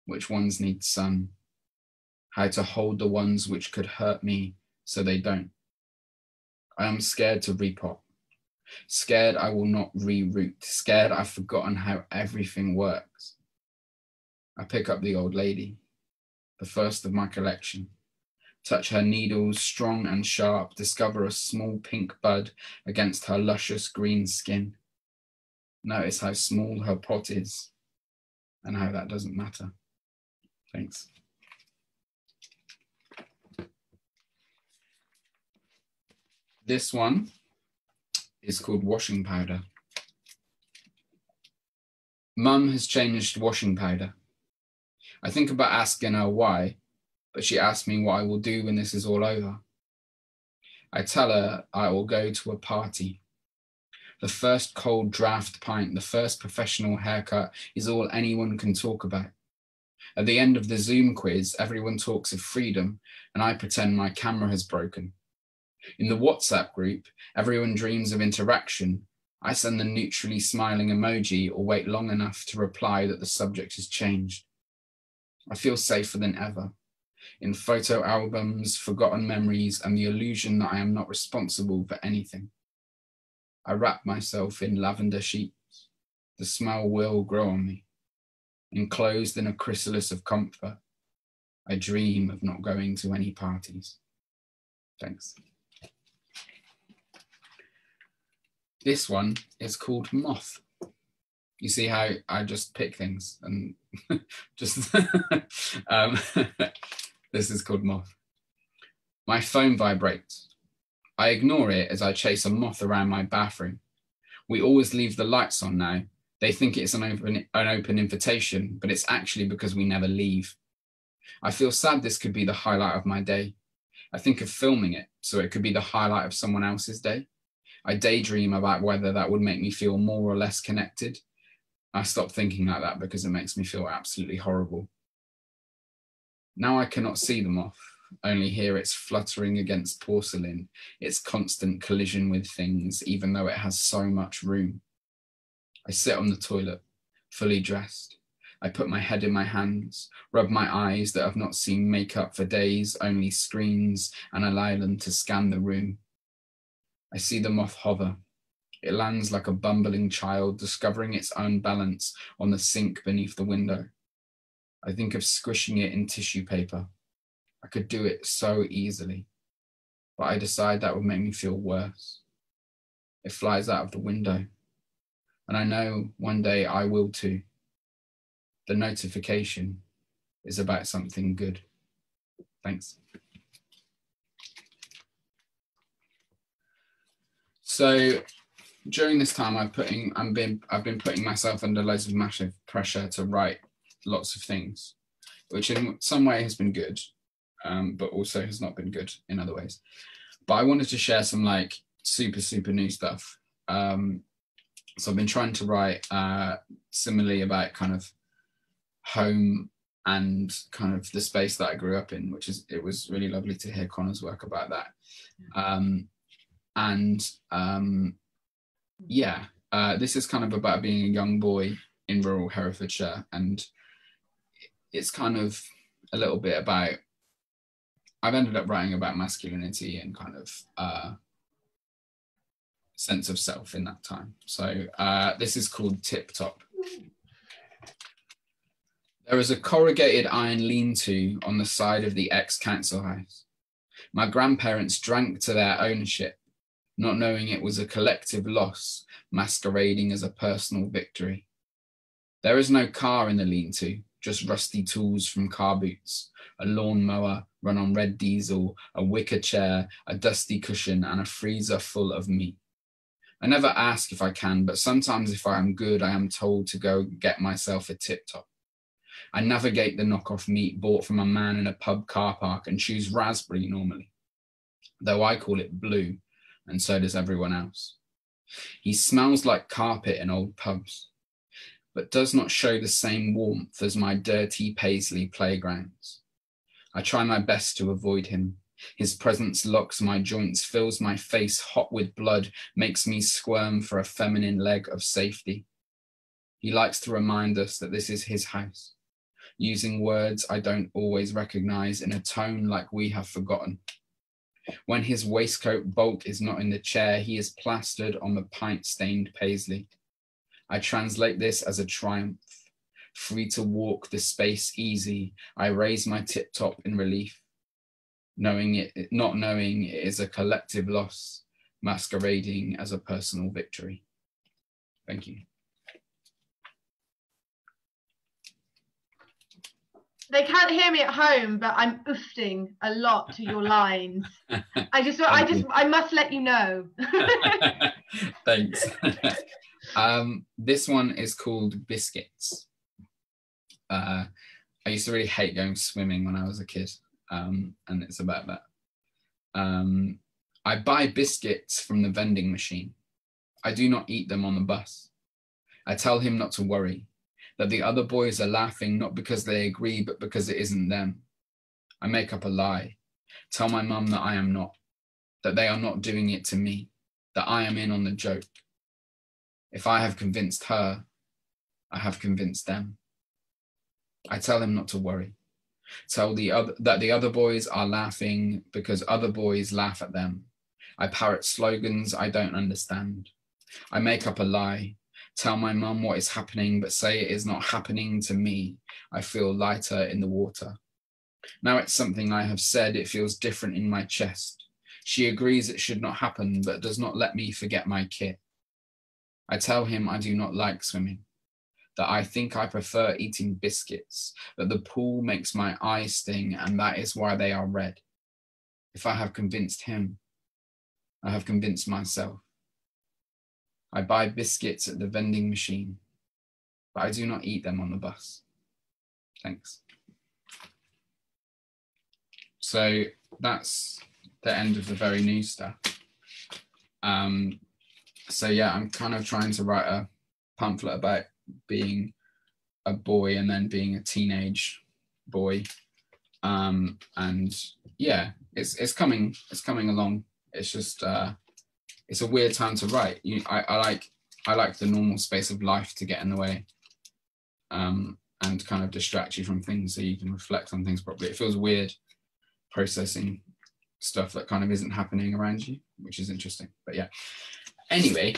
[SPEAKER 3] Which ones need sun? How to hold the ones which could hurt me so they don't. I am scared to repot, scared I will not reroot, scared I've forgotten how everything works. I pick up the old lady, the first of my collection, touch her needles strong and sharp, discover a small pink bud against her luscious green skin. Notice how small her pot is and how that doesn't matter. Thanks. This one is called Washing Powder. Mum has changed washing powder. I think about asking her why, but she asked me what I will do when this is all over. I tell her I will go to a party. The first cold draft pint, the first professional haircut is all anyone can talk about. At the end of the Zoom quiz, everyone talks of freedom, and I pretend my camera has broken. In the WhatsApp group, everyone dreams of interaction. I send the neutrally smiling emoji or wait long enough to reply that the subject has changed. I feel safer than ever. In photo albums, forgotten memories, and the illusion that I am not responsible for anything. I wrap myself in lavender sheets. The smell will grow on me. Enclosed in a chrysalis of comfort, I dream of not going to any parties. Thanks. This one is called Moth. You see how I just pick things and just, this is called Moth. My phone vibrates. I ignore it as I chase a moth around my bathroom. We always leave the lights on now. They think it's an open invitation, but it's actually because we never leave. I feel sad this could be the highlight of my day. I think of filming it, so it could be the highlight of someone else's day. I daydream about whether that would make me feel more or less connected. I stop thinking like that because it makes me feel absolutely horrible. Now I cannot see the moth, only hear its fluttering against porcelain, its constant collision with things, even though it has so much room. I sit on the toilet, fully dressed. I put my head in my hands, rub my eyes that have not seen makeup for days, only screens, and allow them to scan the room. I see the moth hover. It lands like a bumbling child, discovering its own balance on the sink beneath the window. I think of squishing it in tissue paper. I could do it so easily, but I decide that would make me feel worse. It flies out of the window, and I know one day I will too. The notification is about something good. Thanks. So during this time, I've been putting myself under loads of massive pressure to write lots of things, which in some way has been good, but also has not been good in other ways. But I wanted to share some like super new stuff. So I've been trying to write similarly about kind of home and kind of the space that I grew up in, it was really lovely to hear Connor's work about that. This is kind of about being a young boy in rural Herefordshire, and it's kind of a little bit about, I've ended up writing about masculinity and kind of sense of self in that time. So this is called Tip Top. There is a corrugated iron lean-to on the side of the ex-council house. My grandparents drank to their ownership, not knowing it was a collective loss masquerading as a personal victory. There is no car in the lean-to, just rusty tools from car boots, a lawnmower run on red diesel, a wicker chair, a dusty cushion, and a freezer full of meat. I never ask if I can, but sometimes if I am good, I am told to go get myself a Tip Top. I navigate the knockoff meat bought from a man in a pub car park and choose raspberry normally, though I call it blue, and so does everyone else. He smells like carpet in old pubs, but does not show the same warmth as my dirty Paisley playgrounds. I try my best to avoid him. His presence locks my joints, fills my face hot with blood, makes me squirm for a feminine leg of safety. He likes to remind us that this is his house, using words I don't always recognize in a tone like we have forgotten. When his waistcoat bolt is not in the chair, he is plastered on the pint-stained Paisley. I translate this as a triumph. Free to walk the space easy, I raise my tip top in relief, not knowing it is a collective loss, masquerading as a personal victory. Thank you.
[SPEAKER 2] They can't hear me at home, but I'm oofing a lot to your lines. I must let you know.
[SPEAKER 3] Thanks. This one is called Biscuits. I used to really hate going swimming when I was a kid, and it's about that. I buy biscuits from the vending machine. I do not eat them on the bus. I tell him not to worry, that the other boys are laughing not because they agree, but because it isn't them. I make up a lie, tell my mum that I am not, that they are not doing it to me, that I am in on the joke. If I have convinced her, I have convinced them. I tell him not to worry, tell that the other boys are laughing because other boys laugh at them. I parrot slogans I don't understand. I make up a lie, tell my mum what is happening, but say it is not happening to me. I feel lighter in the water. Now it's something I have said, it feels different in my chest. She agrees it should not happen, but does not let me forget my kit. I tell him I do not like swimming, that I think I prefer eating biscuits, that the pool makes my eyes sting, and that is why they are red. If I have convinced him, I have convinced myself. I buy biscuits at the vending machine, but I do not eat them on the bus. Thanks. So that's the end of the very new stuff. So yeah, I'm kind of trying to write a pamphlet about being a boy and then being a teenage boy. And yeah, it's coming along. It's just it's a weird time to write. I like the normal space of life to get in the way, and kind of distract you from things so you can reflect on things properly. It feels weird processing stuff that kind of isn't happening around you, which is interesting. But yeah, anyway,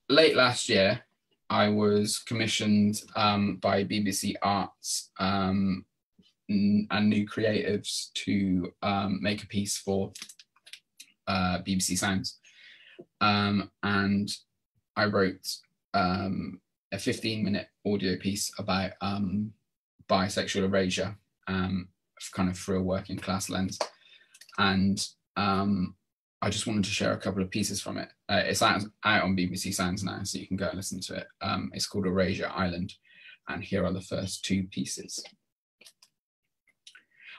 [SPEAKER 3] late last year I was commissioned by BBC Arts and New Creatives to make a piece for BBC Sounds, and I wrote a 15-minute audio piece about bisexual erasure, kind of through a working class lens, and I just wanted to share a couple of pieces from it. It's out on BBC Sounds now, so you can go and listen to it. It's called Erasure Island, and here are the first two pieces.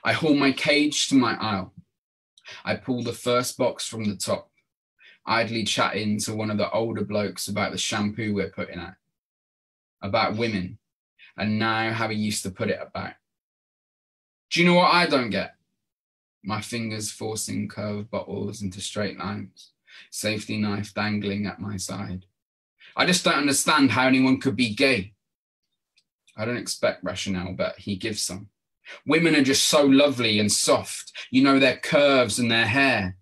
[SPEAKER 3] I haul my cage to my aisle. I pull the first box from the top, idly chatting to one of the older blokes about the shampoo we're putting out, about women, and now how he used to put it about. Do you know what I don't get? My fingers forcing curved bottles into straight lines, safety knife dangling at my side. I just don't understand how anyone could be gay. I don't expect rationale, but he gives some. Women are just so lovely and soft, you know, their curves and their hair.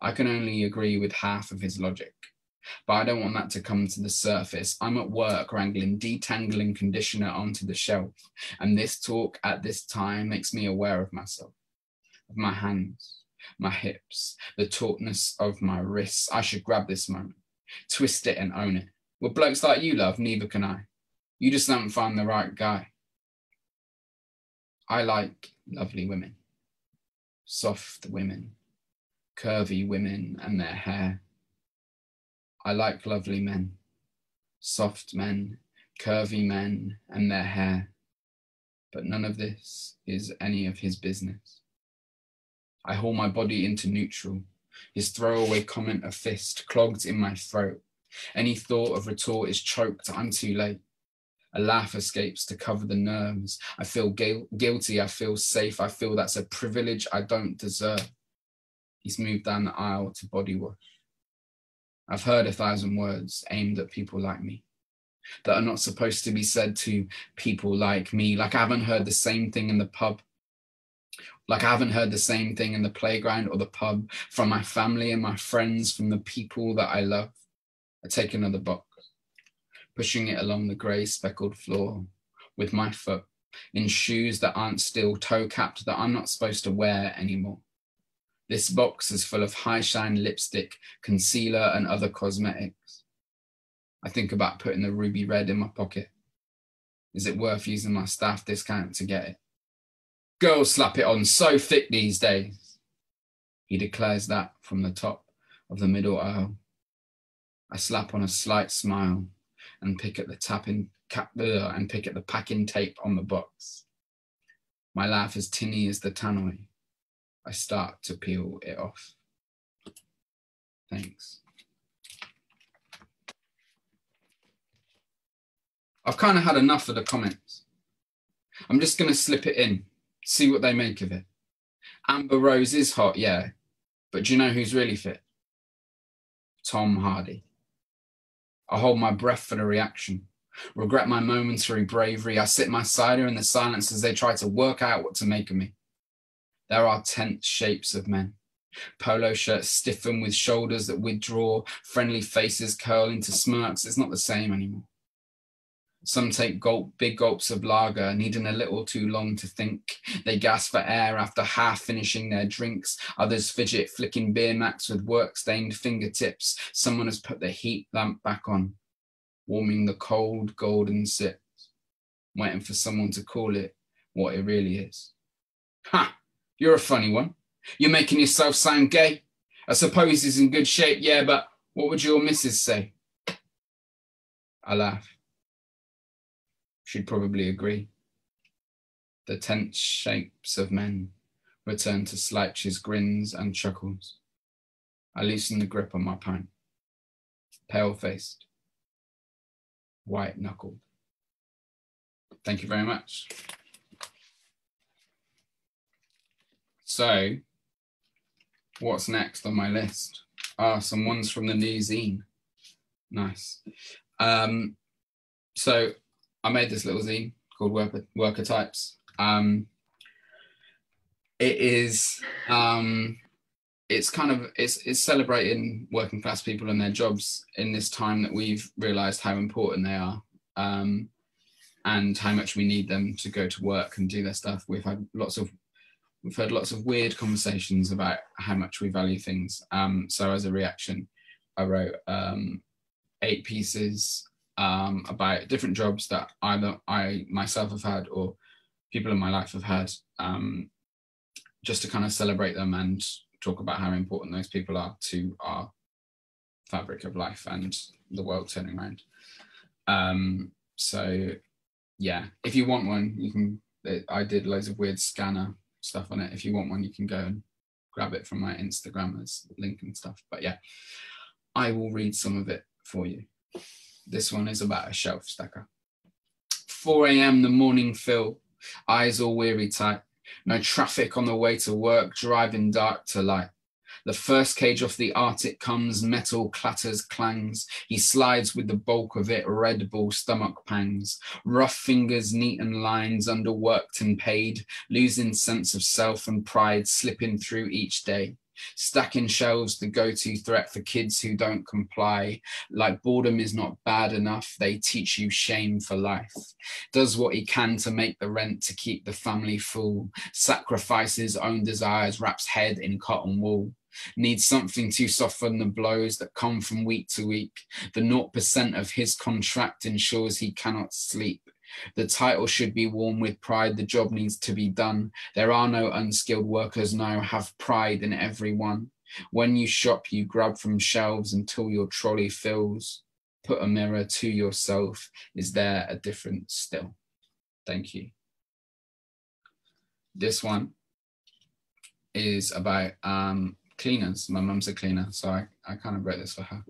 [SPEAKER 3] I can only agree with half of his logic, but I don't want that to come to the surface. I'm at work wrangling detangling conditioner onto the shelf, and this talk at this time makes me aware of myself, of my hands, my hips, the tautness of my wrists. I should grab this moment, twist it and own it. With blokes like you, love, neither can I. You just don't find the right guy. I like lovely women, soft women, curvy women and their hair. I like lovely men, soft men, curvy men and their hair. But none of this is any of his business. I haul my body into neutral, his throwaway comment a fist clogged in my throat. Any thought of retort is choked, I'm too late. A laugh escapes to cover the nerves. I feel guilty, I feel safe, I feel that's a privilege I don't deserve. He's moved down the aisle to body wash. I've heard 1,000 words aimed at people like me that are not supposed to be said to people like me. Like I haven't heard the same thing in the pub. Like I haven't heard the same thing in the playground or the pub, from my family and my friends, from the people that I love. I take another box, pushing it along the grey speckled floor with my foot in shoes that aren't still toe-capped, that I'm not supposed to wear anymore. This box is full of high-shine lipstick, concealer and other cosmetics. I think about putting the ruby red in my pocket. Is it worth using my staff discount to get it? Girls slap it on so thick these days. He declares that from the top of the middle aisle. I slap on a slight smile and pick at the packing tape on the box. My laugh is tinny as the tannoy. I start to peel it off. Thanks. I've kind of had enough of the comments. I'm just going to slip it in, see what they make of it. Amber Rose is hot, yeah, but do you know who's really fit? Tom Hardy. I hold my breath for the reaction. Regret my momentary bravery. I sit my cider in the silence as they try to work out what to make of me. There are tense shapes of men. Polo shirts stiffen with shoulders that withdraw, friendly faces curl into smirks. It's not the same anymore. Some take big gulps of lager, needing a little too long to think. They gasp for air after half finishing their drinks. Others fidget, flicking beer mats with work-stained fingertips. Someone has put the heat lamp back on, warming the cold golden sips, waiting for someone to call it what it really is. Ha! You're a funny one. You're making yourself sound gay. I suppose he's in good shape, yeah, but what would your missus say? I laugh. She'd probably agree. The tense shapes of men return to Sleich's grins and chuckles. I loosen the grip on my pint. Pale-faced, white-knuckled. Thank you very much. So, what's next on my list? Some ones from the new zine. Nice. So I made this little zine called Worker Types. It is, it's celebrating working class people and their jobs in this time that we've realised how important they are, and how much we need them to go to work and do their stuff. We've heard lots of weird conversations about how much we value things. So as a reaction, I wrote 8 pieces about different jobs that either I myself have had or people in my life have had, just to kind of celebrate them and talk about how important those people are to our fabric of life and the world turning around. So yeah, if you want one, you can, I did loads of weird scanner stuff on it. If you want one, you can go and grab it from my Instagram, there's a link and stuff. But yeah, I will read some of it for you. This one is about a shelf stacker. 4 a.m. the morning fill, eyes all weary tight. No traffic on the way to work, driving dark to light. The first cage off the Arctic comes, metal clatters, clangs. He slides with the bulk of it, Red Bull stomach pangs. Rough fingers, neat and lines, underworked and paid, losing sense of self and pride, slipping through each day. Stacking shelves, the go-to threat for kids who don't comply. Like boredom is not bad enough, they teach you shame for life. Does what he can to make the rent, to keep the family full. Sacrifices own desires, wraps head in cotton wool. Needs something to soften the blows that come from week to week. The 0% of his contract ensures he cannot sleep. The title should be worn with pride, the job needs to be done. There are no unskilled workers now, have pride in everyone. When you shop, you grab from shelves until your trolley fills. Put a mirror to yourself, is there a difference still? Thank you. This one is about cleaners. My mum's a cleaner, so I kind of wrote this for her.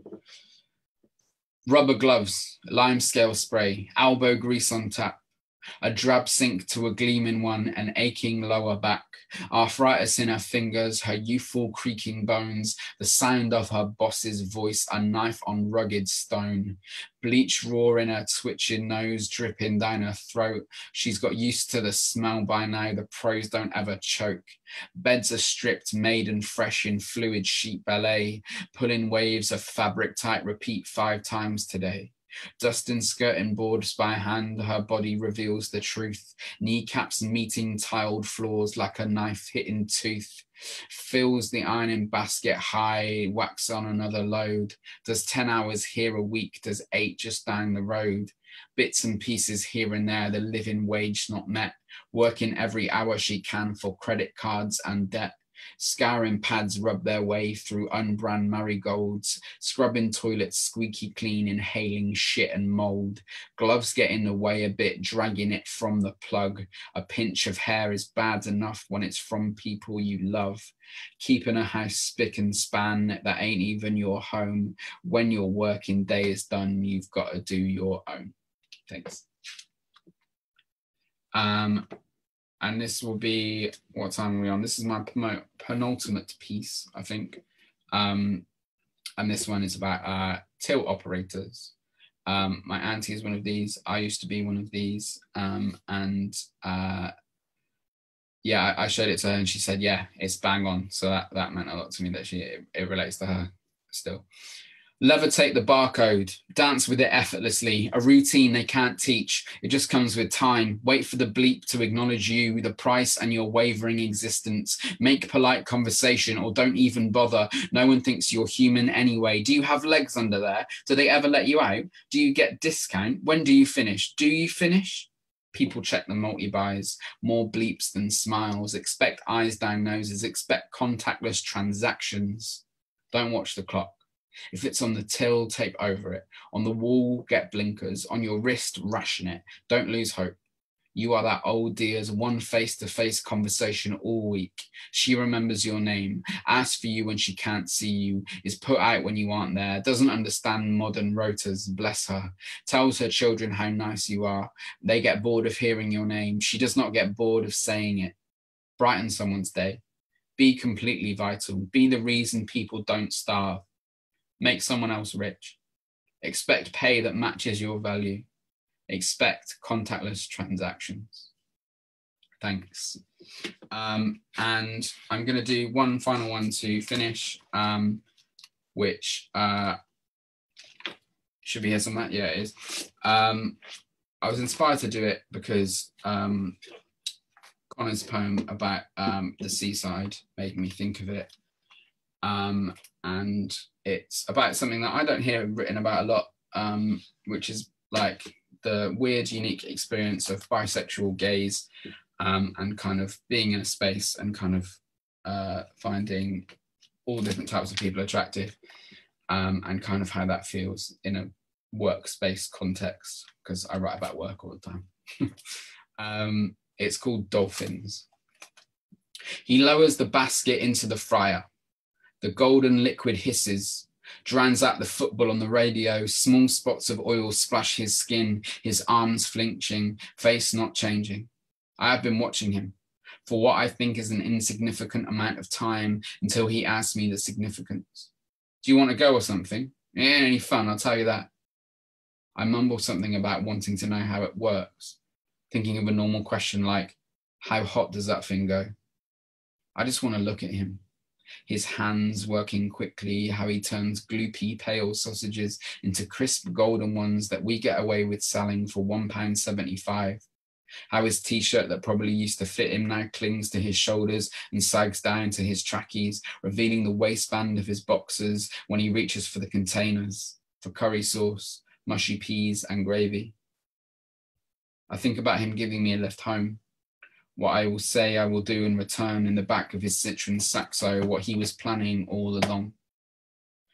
[SPEAKER 3] Rubber gloves, lime scale spray, elbow grease on tap, a drab sink to a gleaming one, an aching lower back, arthritis in her fingers, her youthful creaking bones, the sound of her boss's voice, a knife on rugged stone, bleach raw in her twitching nose, dripping down her throat. She's got used to the smell by now, the pros don't ever choke. Beds are stripped, made and fresh in fluid sheet ballet, pulling waves of fabric tight, repeat 5 times today. Dust and skirting boards by hand, her body reveals the truth. Kneecaps meeting tiled floors like a knife hitting tooth. Fills the ironing basket high, wax on another load. Does 10 hours here a week, does 8 just down the road. Bits and pieces here and there, the living wage not met. Working every hour she can for credit cards and debt. Scouring pads rub their way through unbrand marigolds, scrubbing toilets squeaky clean, inhaling shit and mold. Gloves get in the way a bit, dragging it from the plug. A pinch of hair is bad enough when it's from people you love. Keeping a house spick and span that ain't even your home. When your working day is done, you've got to do your own. Thanks. And this will be, what time are we on? This is my penultimate piece, I think. And this one is about till operators. My auntie is one of these. I used to be one of these. Yeah, I showed it to her and she said, yeah, it's bang on. So that meant a lot to me, that it relates to her still. Levitate the barcode, dance with it effortlessly, a routine they can't teach. It just comes with time. Wait for the bleep to acknowledge you, the price and your wavering existence. Make polite conversation or don't even bother. No one thinks you're human anyway. Do you have legs under there? Do they ever let you out? Do you get discount? When do you finish? Do you finish? People check the multi-buys, more bleeps than smiles. Expect eyes down noses, expect contactless transactions. Don't watch the clock. If it's on the till, tape over it. On the wall, get blinkers. On your wrist, ration it. Don't lose hope. You are that old dear's one face-to-face conversation all week. She remembers your name, asks for you when she can't see you, is put out when you aren't there, doesn't understand modern rotas, bless her. Tells her children how nice you are. They get bored of hearing your name. She does not get bored of saying it. Brighten someone's day. Be completely vital. Be the reason people don't starve. Make someone else rich. Expect pay that matches your value. Expect contactless transactions. Thanks. And I'm going to do one final one to finish, which should be here somewhere. Yeah, it is. I was inspired to do it because Connor's poem about the seaside made me think of it. And it's about something that I don't hear written about a lot, which is like the weird, unique experience of bisexual gays, and kind of being in a space and kind of finding all different types of people attractive, and kind of how that feels in a workspace context, because I write about work all the time. It's called Dolphins. He lowers the basket into the fryer. The golden liquid hisses, drowns out the football on the radio, small spots of oil splash his skin, his arms flinching, face not changing. I have been watching him for what I think is an insignificant amount of time until he asks me the significance. Do you want to go or something? It ain't any fun, I'll tell you that. I mumble something about wanting to know how it works, thinking of a normal question like, how hot does that thing go? I just want to look at him. His hands working quickly, how he turns gloopy pale sausages into crisp golden ones that we get away with selling for £1.75. How his t-shirt that probably used to fit him now clings to his shoulders and sags down to his trackies, revealing the waistband of his boxers when he reaches for the containers, for curry sauce, mushy peas and gravy. I think about him giving me a lift home. What I will say I will do in return in the back of his Citroen Saxo, what he was planning all along.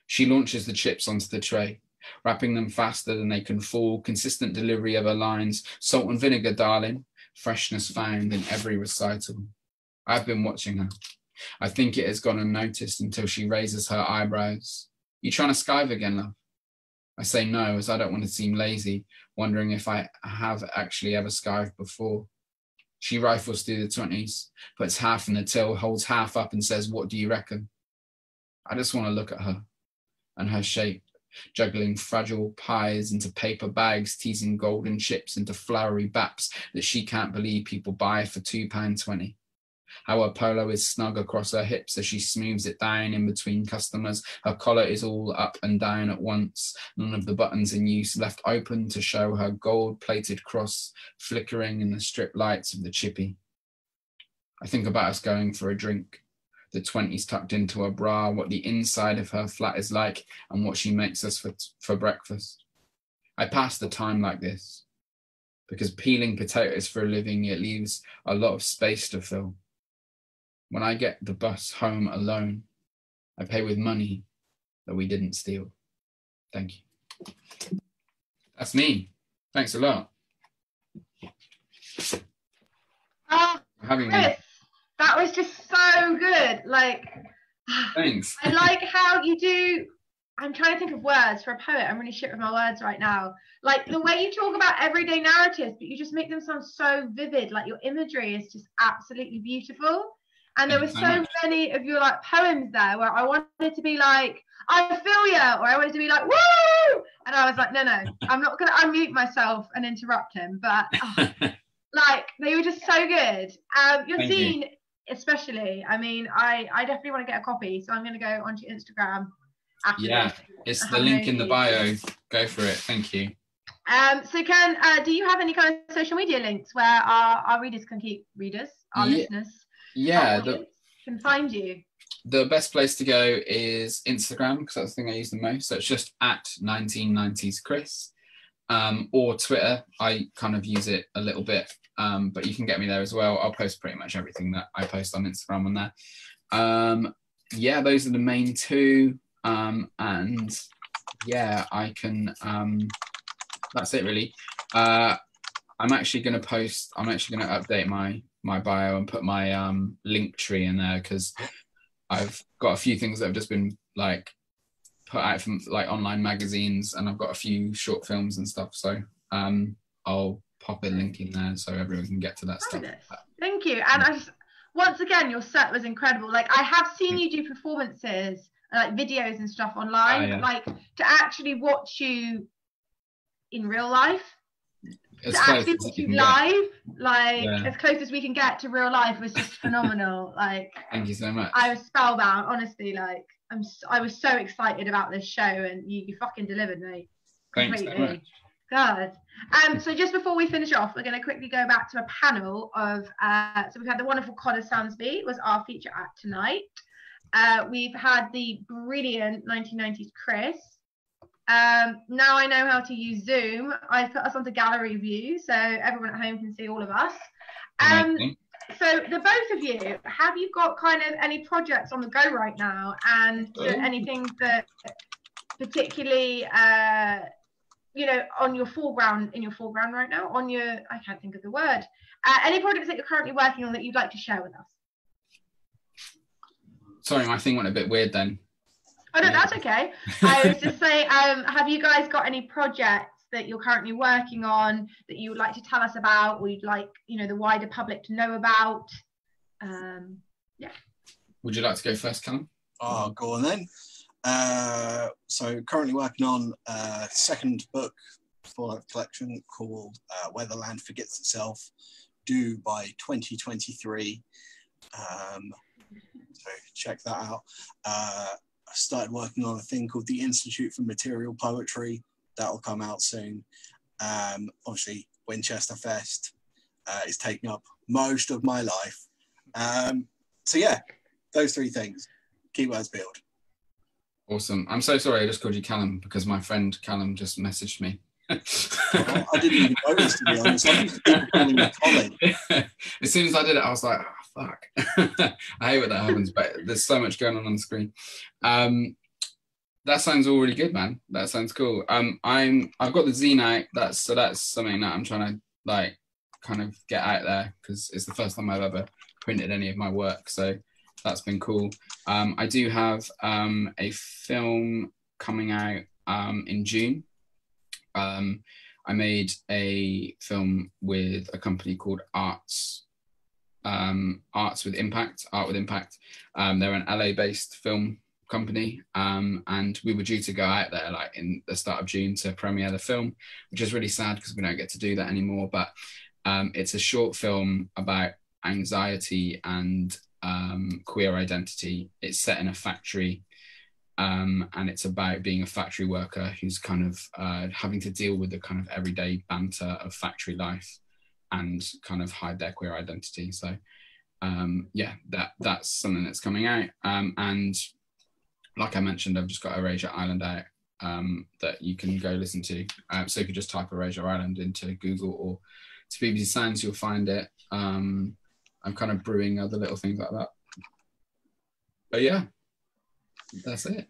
[SPEAKER 3] She launches the chips onto the tray, wrapping them faster than they can fall, consistent delivery of her lines, salt and vinegar, darling, freshness found in every recital. I've been watching her. I think it has gone unnoticed until she raises her eyebrows. You trying to skive again, love? I say no, as I don't want to seem lazy, wondering if I have actually ever skived before. She rifles through the 20s, puts half in the till, holds half up and says, what do you reckon? I just want to look at her and her shape, juggling fragile pies into paper bags, teasing golden chips into flowery baps that she can't believe people buy for £2.20. How her polo is snug across her hips as she smooths it down in between customers. Her collar is all up and down at once, none of the buttons in use, left open to show her gold-plated cross flickering in the strip lights of the chippy. I think about us going for a drink, the 20s tucked into her bra, what the inside of her flat is like, and what she makes us for breakfast. I pass the time like this, because peeling potatoes for a living, it leaves a lot of space to fill. When I get the bus home alone, I pay with money that we didn't steal. Thank you. That's me. Thanks a lot. Having
[SPEAKER 2] Chris,
[SPEAKER 3] me.
[SPEAKER 2] that was just so good. Like,
[SPEAKER 3] Thanks.
[SPEAKER 2] I like how you do. I'm trying to think of words for a poet. I'm really shit with my words right now. Like the way you talk about everyday narratives, but you just make them sound so vivid. Like your imagery is just absolutely beautiful. And there were so many of your like poems there where I wanted to be like, I feel ya, or I wanted to be like, woo! And I was like, no, I'm not going to unmute myself and interrupt him. But like they were just so good. Your scene, especially. I mean, I definitely want to get a copy, so I'm going to go onto your Instagram.
[SPEAKER 3] Yeah, it's the link in the bio. Go for it. Thank you.
[SPEAKER 2] So do you have any kind of social media links where our readers can keep listeners can find you?
[SPEAKER 3] The best place to go is Instagram, because that's the thing I use the most. So it's just at 1990s Chris, or Twitter. I kind of use it a little bit, but you can get me there as well. I'll post pretty much everything that I post on Instagram on there. Yeah, those are the main two. And yeah, I can that's it really. I'm actually going to update my bio and put my link tree in there, because I've got a few things that have just been like put out from like online magazines, and I've got a few short films and stuff, so I'll pop a link in there so everyone can get to that stuff.
[SPEAKER 2] Thank you. And once again, your set was incredible. Like I have seen you do performances, like videos and stuff online, but like to actually watch you in real life, to actually watch you live, like as close as we can get to real life, was just phenomenal. Like,
[SPEAKER 3] thank you so much.
[SPEAKER 2] I was spellbound, honestly. Like I was so excited about this show, and you fucking delivered, mate.
[SPEAKER 3] Thanks so much.
[SPEAKER 2] God. So just before we finish off, we're going to quickly go back to a panel of so we've had the wonderful Connor Sansby was our feature act tonight. We've had the brilliant 1990s Chris. Now I know how to use Zoom. I've put us onto gallery view so everyone at home can see all of us. So the both of you, have you got kind of any projects on the go right now, and anything that particularly on your foreground right now, I can't think of the word, any projects that you're currently working on that you'd like to share with us?
[SPEAKER 3] Sorry, my thing went a bit weird then.
[SPEAKER 2] Oh no, that's okay. I was just saying, have you guys got any projects that you're currently working on that you would like to tell us about, or you'd like the wider public to know about? Yeah. Would
[SPEAKER 3] you like to go first, Callum?
[SPEAKER 1] Oh, go on then. So currently working on a second book for a collection called Where the Land Forgets Itself, due by 2023. So check that out. I started working on a thing called the Institute for Material Poetry. That'll come out soon. Obviously, WinchesterFest is taking up most of my life. So yeah, those three things. Keywords build.
[SPEAKER 3] Awesome. I'm so sorry I just called you Callum because my friend Callum just messaged me.
[SPEAKER 1] I didn't even notice, to be honest. I'm used to people calling me Colin.
[SPEAKER 3] As soon as I did it, I was like, oh, fuck. I hate when that happens, but there's so much going on the screen. That sounds all really good, man. That sounds cool. I've got the zine out. That's something that I'm trying to like kind of get out there, because it's the first time I've ever printed any of my work. So that's been cool. I do have a film coming out in June. I made a film with a company called Art with Impact. They're an LA-based film company, and we were due to go out there like in the start of June to premiere the film, which is really sad because we don't get to do that anymore. But it's a short film about anxiety and queer identity. It's set in a factory, and it's about being a factory worker who's kind of having to deal with the kind of everyday banter of factory life and kind of hide their queer identity. So yeah, that's something that's coming out. And like I mentioned, I've just got Erasure Island out that you can go listen to. So if you just type Erasure Island into Google or to BBC Sounds, you'll find it. I'm kind of brewing other little things like that. But yeah, that's it.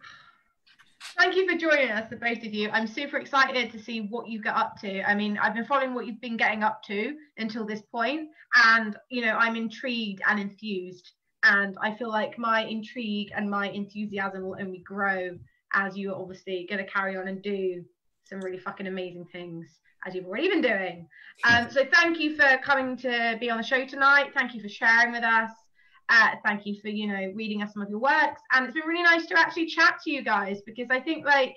[SPEAKER 2] Thank you for joining us, the both of you. I'm super excited to see what you get up to. I mean, I've been following what you've been getting up to until this point, and you know, I'm intrigued and enthused, and I feel like my intrigue and my enthusiasm will only grow as you're obviously going to carry on and do some really fucking amazing things, as you've already been doing. So thank you for coming to be on the show tonight. Thank you for sharing with us. Thank you for, you know, reading us some of your works. And it's been really nice to actually chat to you guys, because I think like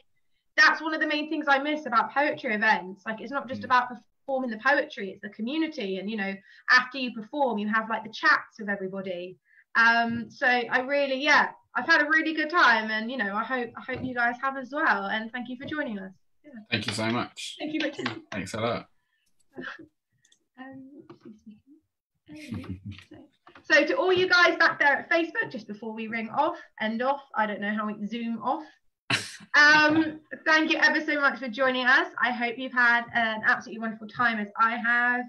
[SPEAKER 2] that's one of the main things I miss about poetry events. Like, it's not just about performing the poetry, it's the community. And, you know, after you perform, you have like the chats with everybody. So I really, yeah, I've had a really good time, and, you know, I hope you guys have as well. And thank you for joining us. Yeah.
[SPEAKER 3] Thank you so much.
[SPEAKER 2] Thank you, Richard.
[SPEAKER 3] Thanks a lot.
[SPEAKER 2] So to all you guys back there at Facebook, just before we end off, I don't know how we zoom off. Thank you ever so much for joining us. I hope you've had an absolutely wonderful time as I have.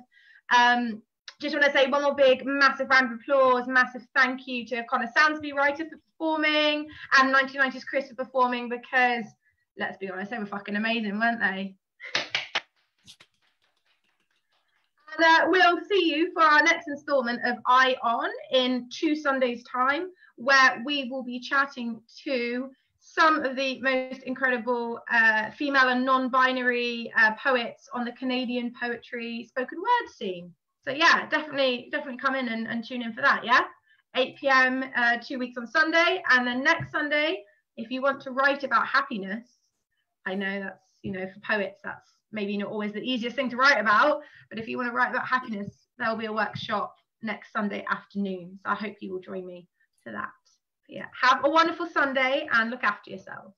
[SPEAKER 2] Just want to say one more big, massive round of applause, massive thank you to Connor Sansby, writer, for performing, and 1990s Chris for performing, because let's be honest, they were fucking amazing, weren't they? And we'll see you for our next instalment of Eye On in 2 Sundays' time, where we will be chatting to some of the most incredible female and non-binary poets on the Canadian poetry spoken word scene. So yeah, definitely come in and tune in for that, yeah? 8 p.m. 2 weeks on Sunday. And then next Sunday, if you want to write about happiness, I know that's, you know, for poets, that's maybe not always the easiest thing to write about, but if you want to write about happiness, there'll be a workshop next Sunday afternoon. So I hope you will join me for that. But yeah, have a wonderful Sunday and look after yourselves.